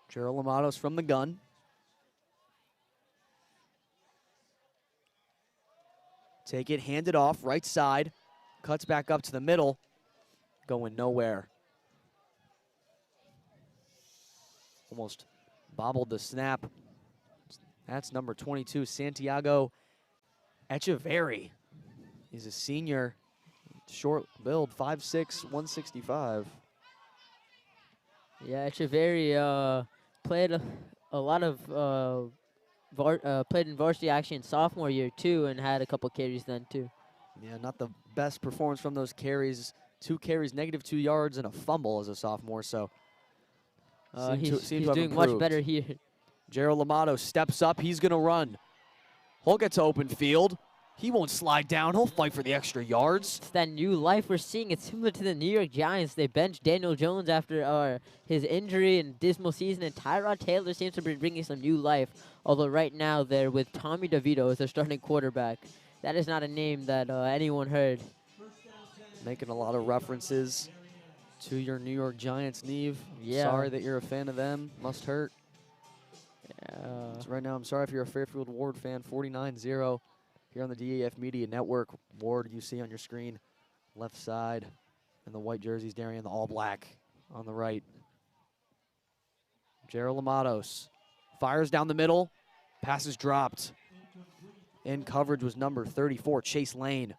Gerald Lamados from the gun. Take it, hand it off, right side. Cuts back up to the middle. Going nowhere. Almost bobbled the snap. That's number 22, Santiago Echeverri. He's a senior, short build, 5'6", 165. Yeah, Echeverri played a lot of played in varsity action in sophomore year too, and had a couple carries then too. Yeah, not the best performance from those carries. 2 carries, -2 yards, and a fumble as a sophomore. So he's doing much better here. Gerald Lamados steps up. He's going to run. He'll get to open field. He won't slide down. He'll fight for the extra yards. It's that new life we're seeing. It's similar to the New York Giants. They benched Daniel Jones after his injury and dismal season, and Tyrod Taylor seems to be bringing some new life. Although right now they're with Tommy DeVito as their starting quarterback. That is not a name that anyone heard. Making a lot of references to your New York Giants, Neve. Yeah. Sorry that you're a fan of them. Must hurt. So right now, I'm sorry if you're a Fairfield Warde fan. 49-0 here on the DAF Media Network. Ward, you see on your screen, left side, and the white jerseys, Darien, the all black on the right. Gerald Lamados fires down the middle. Passes dropped. In coverage was number 34, Chase Lane.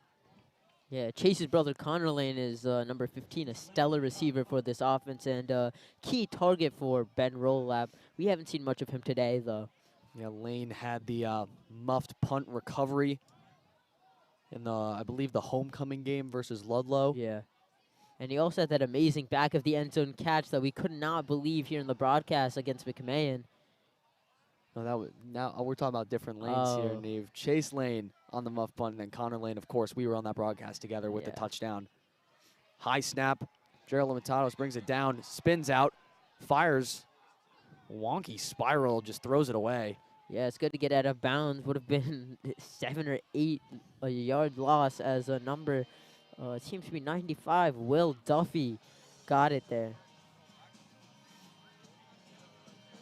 Yeah, Chase's brother Connor Lane is number 15, a stellar receiver for this offense and a key target for Ben Rolab. We haven't seen much of him today, though. Yeah, Lane had the muffed punt recovery in the, I believe, the homecoming game versus Ludlow. Yeah. And he also had that amazing back of the end zone catch that we could not believe here in the broadcast against McMahon. No, now we're talking about different lanes here, Neve. Chase Lane on the muff punt, and then Connor Lane, of course. We were on that broadcast together with the touchdown. High snap. Gerald Lamados brings it down, spins out, fires. Wonky spiral, just throws it away. Yeah, it's good to get out of bounds. Would have been 7 or 8 a yard loss as a number. It seems to be 95. Will Duffy got it there.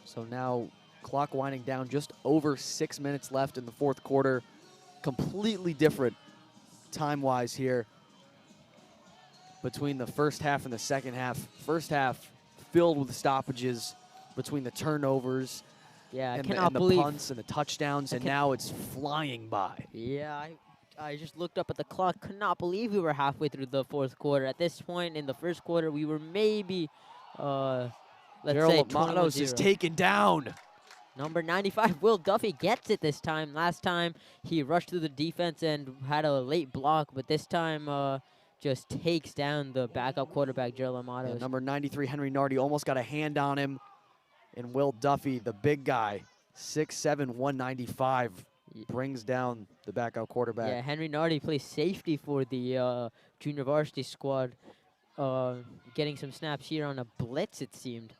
So now clock winding down, just over 6 minutes left in the fourth quarter. Completely different time-wise here between the first half and the second half. First half filled with stoppages between the turnovers and the punts and the touchdowns, and now it's flying by. Yeah, I just looked up at the clock. Could not believe we were halfway through the fourth quarter. At this point in the first quarter, we were maybe, let's say, 21-0. is taken down. Number 95, Will Duffy gets it this time. Last time, he rushed through the defense and had a late block, but this time just takes down the backup quarterback, Gerald Matos. Yeah, number 93, Henry Nardi, almost got a hand on him. And Will Duffy, the big guy, 6'7", 195, brings down the backup quarterback. Yeah, Henry Nardi plays safety for the junior varsity squad, getting some snaps here on a blitz, it seemed.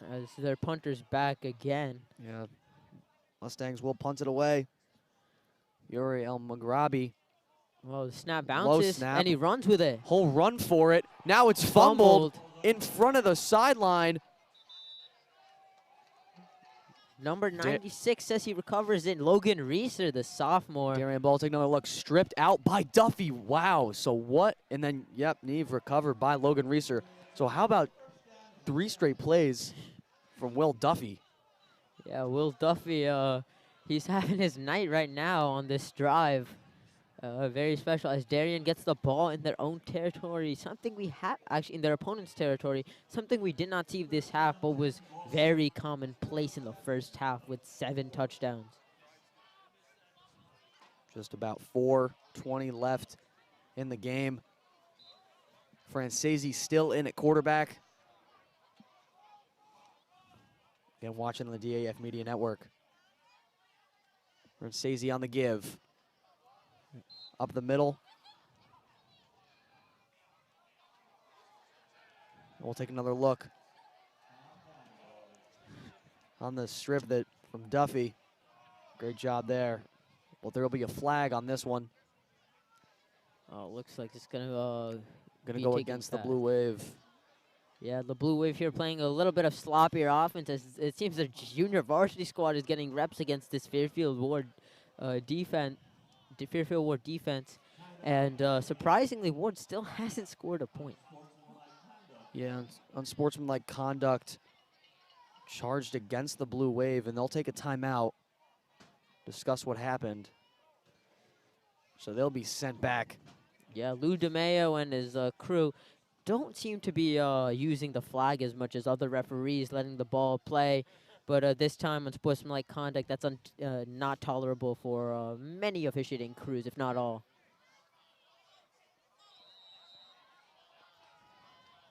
As their punter's back again. Yeah, Mustangs will punt it away. Yuri El Maghrabi. Well, the snap bounces, and he runs with it. Whole run for it. Now it's fumbled in front of the sideline. Number 96 says he recovers it. Logan Reeser, the sophomore. Darien Ball take another look. Stripped out by Duffy. Wow. So what? And then, yep, Neve recovered by Logan Reeser. So how about 3 straight plays from Will Duffy? Yeah, Will Duffy, he's having his night right now on this drive. Very special as Darien gets the ball in their own territory. Something we have, actually in their opponent's territory, something we did not see this half, but was very commonplace in the first half with 7 touchdowns. Just about 4:20 left in the game. Francesi still in at quarterback. Again, watching on the DAF Media Network. Francesi on the give. Up the middle. We'll take another look on the strip from Duffy. Great job there. Well, there will be a flag on this one. Oh, looks like it's gonna go against the Blue Wave. Yeah, the Blue Wave here playing a little bit of sloppier offense. As it seems the junior varsity squad is getting reps against this Fairfield Warde defense. Fairfield Warde defense, and surprisingly, Warde still hasn't scored a point. Yeah, unsportsmanlike conduct charged against the Blue Wave, and they'll take a timeout, discuss what happened. So they'll be sent back. Yeah, Lou DeMeo and his crew don't seem to be using the flag as much as other referees, letting the ball play. But this time, unsportsmanlike conduct, that's not tolerable for many officiating crews, if not all.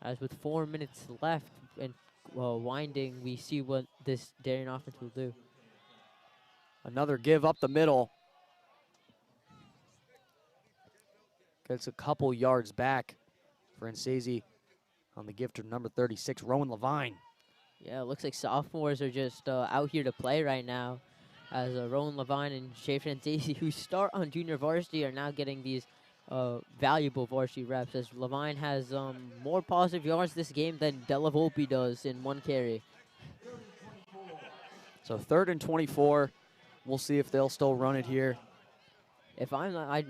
As with 4 minutes left and winding, we see what this Darien offense will do. Another give up the middle. Gets a couple yards back. Francesi on the gift of number 36, Rowan Levine. Yeah, it looks like sophomores are just out here to play right now, as Rowan Levine and Shea Francesi, who start on junior varsity, are now getting these valuable varsity reps, as Levine has more positive yards this game than Della Volpe does in 1 carry. So 3rd and 24. We'll see if they'll still run it here. If I'd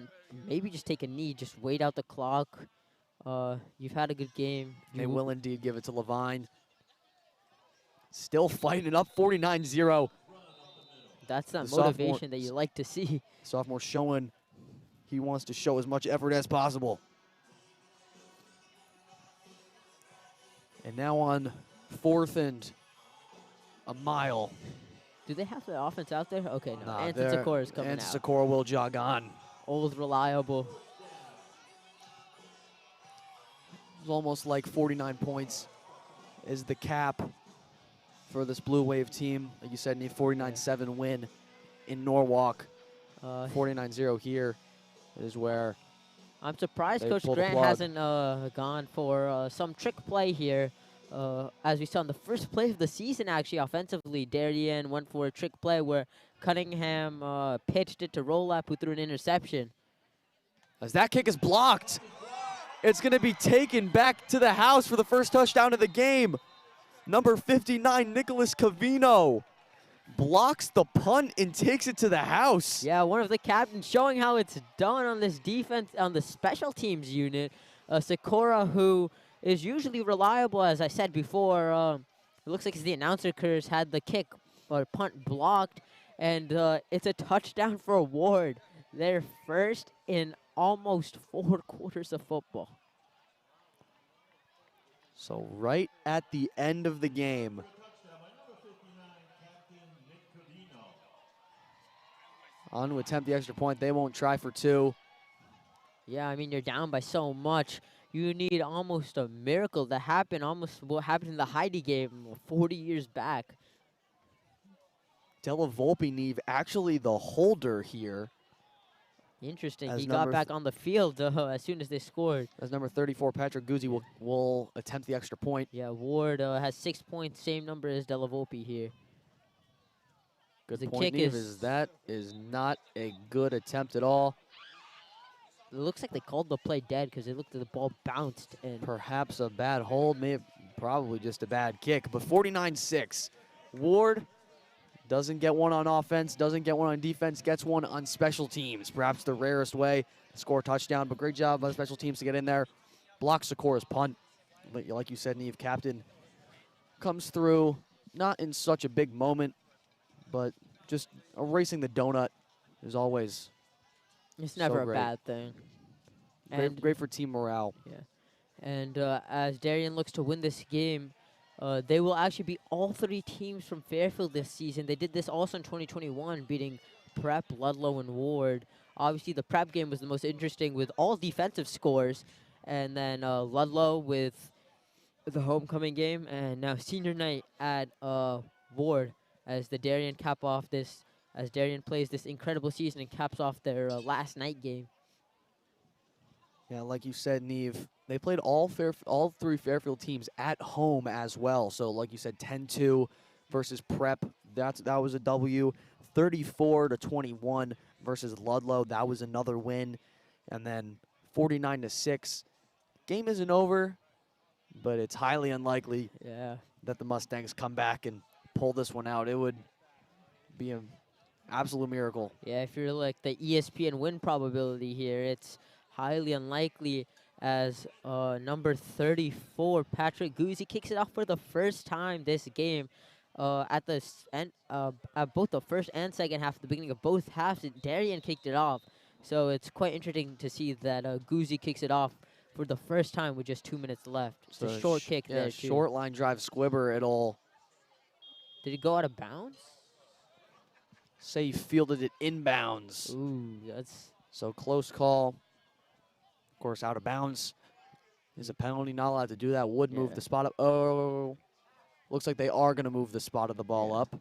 maybe just take a knee, just wait out the clock. You've had a good game. They will indeed give it to Levine. Still fighting it up, 49-0. That's that motivation that you like to see. Sophomore showing he wants to show as much effort as possible. And now on 4th and a mile. Do they have the offense out there? Okay, no. Anton Sikora is coming out. Anton Sikora will jog on. Old, reliable. It's almost like 49 points is the cap for this Blue Wave team. Like you said, need 49-7 win in Norwalk. 49-0 here is where I'm surprised Coach Grant hasn't gone for some trick play here. as we saw in the first play of the season, actually, offensively, Darien went for a trick play where Cunningham pitched it to Rolap, who threw an interception. As that kick is blocked, it's going to be taken back to the house for the first touchdown of the game. Number 59, Nicholas Cavino, blocks the punt and takes it to the house. Yeah, one of the captains showing how it's done on this defense, on the special teams unit. Sakura, who is usually reliable, as I said before. It looks like the announcer curse had the kick or punt blocked, and it's a touchdown for Ward. Their first in almost 4 quarters of football. So right at the end of the game, on to attempt the extra point. They won't try for 2. Yeah, I mean, you're down by so much. You need almost a miracle to happen, almost what happened in the Heidi game 40 years back. Della Volpe, Neve, actually the holder here. Interesting. As He got back on the field as soon as they scored. As number 34, Patrick Guzzi, will attempt the extra point. Yeah, Ward has 6 points, same number as Della Volpe here. Good The point, kick Neve, is that is not a good attempt at all. It looks like they called the play dead because it looked like the ball bounced. And perhaps a bad hold, probably just a bad kick. But 49-6, Ward doesn't get one on offense, doesn't get one on defense, gets one on special teams. Perhaps the rarest way to score a touchdown, but great job by special teams to get in there. Blocks Sakura's punt. Like you said, Neve, captain comes through, not in such a big moment, but just erasing the donut is always it's never so a bad thing. Great for team morale. Yeah. And as Darien looks to win this game, they will actually beat all 3 teams from Fairfield this season. They did this also in 2021, beating Prep, Ludlow, and Ward. Obviously, the Prep game was the most interesting with all defensive scores. And then Ludlow with the homecoming game. And now senior night at Ward as the Darien cap off this, as Darien plays this incredible season and caps off their last night game. Yeah, like you said, Neve, they played all 3 Fairfield teams at home as well. So, like you said, 10-2 versus Prep. That was a W. 34-21 versus Ludlow. That was another win. And then 49-6. Game isn't over, but it's highly unlikely that the Mustangs come back and pull this one out. It would be an absolute miracle. Yeah, if you're like the ESPN win probability here, it's highly unlikely as number 34, Patrick Guzzi, kicks it off for the first time this game. At both the first and second half, at the beginning of both halves, Darien kicked it off. So it's quite interesting to see that Guzzi kicks it off for the first time with just 2 minutes left. It's a short kick there, too. Short line drive squibber. Did it go out of bounds? Say he fielded it inbounds. Ooh, that's... So close call. Of course, out of bounds is a penalty. Not allowed to do that. Would move the spot up. Oh, looks like they are going to move the spot of the ball up.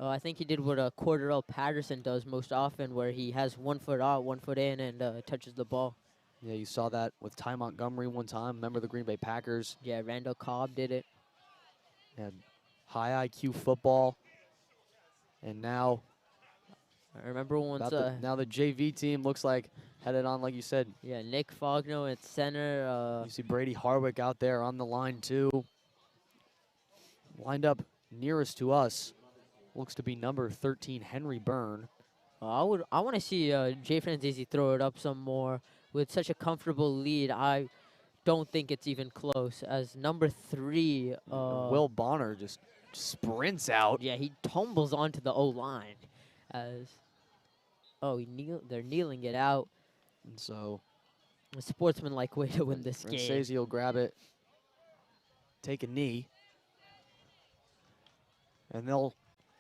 I think he did what Cordarrelle Patterson does most often, where he has 1 foot out, 1 foot in, and touches the ball. Yeah, you saw that with Ty Montgomery one time. Remember the Green Bay Packers? Yeah, Randall Cobb did it. And high IQ football. And now, I remember once. Now the JV team looks like headed on, like you said. Yeah, Nick Fogno at center. You see Brady Harwick out there on the line too. Lined up nearest to us, looks to be number 13, Henry Byrne. I want to see Jay Franzese throw it up some more with such a comfortable lead. I don't think it's even close. As number 3, Will Bonner just sprints out. Yeah, he tumbles onto the O-line. They're kneeling it out. And so, a sportsmanlike way to win this game. Franzese will grab it, take a knee, and they'll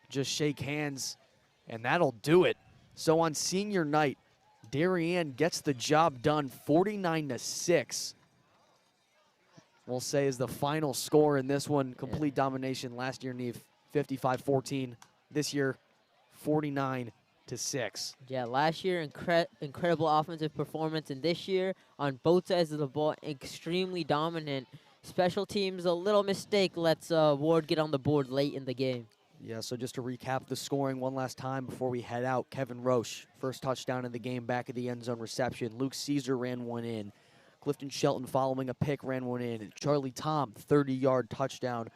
just shake hands, and that'll do it. So on senior night, Darien gets the job done, 49-6. We'll say is the final score in this one. Complete domination. Last year, Neve, 55-14. This year, 49-6. Yeah, last year, incredible offensive performance, and this year, on both sides of the ball, extremely dominant. Special teams, a little mistake lets Warde get on the board late in the game. Yeah, so just to recap the scoring one last time before we head out, Kevin Roche, first touchdown in the game, back of the end zone reception. Luke Caesar ran one in. Clifton Shelton following a pick ran one in. Charlie Tom, 30-yard touchdown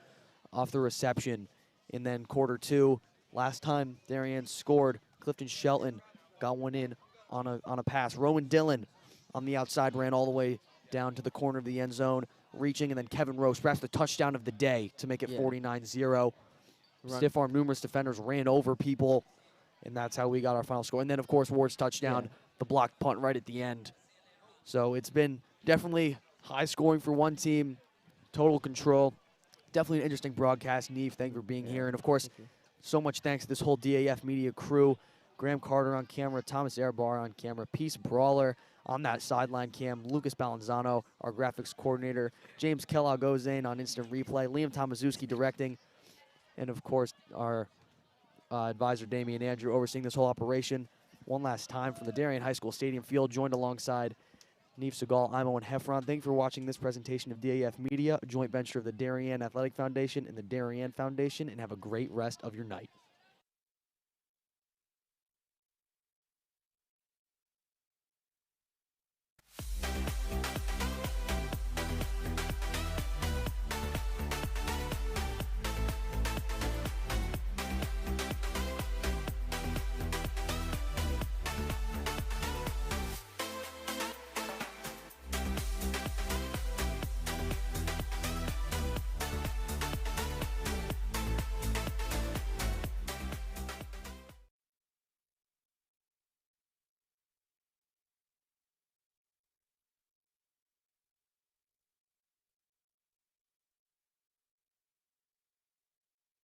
off the reception. And then quarter two, last time Darien scored, Clifton Shelton got one in on a pass. Rowan Dillon on the outside ran all the way down to the corner of the end zone, reaching, and then Kevin Roche, perhaps the touchdown of the day to make it 49-0. Stiff arm, numerous defenders ran over people, and that's how we got our final score. And then, of course, Warde's touchdown, the blocked punt right at the end. So it's been definitely high scoring for one team, total control. Definitely an interesting broadcast. Neve, thank you for being here. And, of course, so much thanks to this whole DAF Media crew. Graham Carter on camera, Thomas Airbar on camera, Peace Brawler on that sideline cam, Lucas Balanzano, our graphics coordinator, James Kellogg-Ozane on instant replay, Liam Tomaszewski directing, and, of course, our advisor, Damian Andrew, overseeing this whole operation. One last time from the Darien High School Stadium Field, joined alongside Neve Segal, I'm Owen Heffron. Thank you for watching this presentation of DAF Media, a joint venture of the Darien Athletic Foundation and the Darien Foundation, and have a great rest of your night.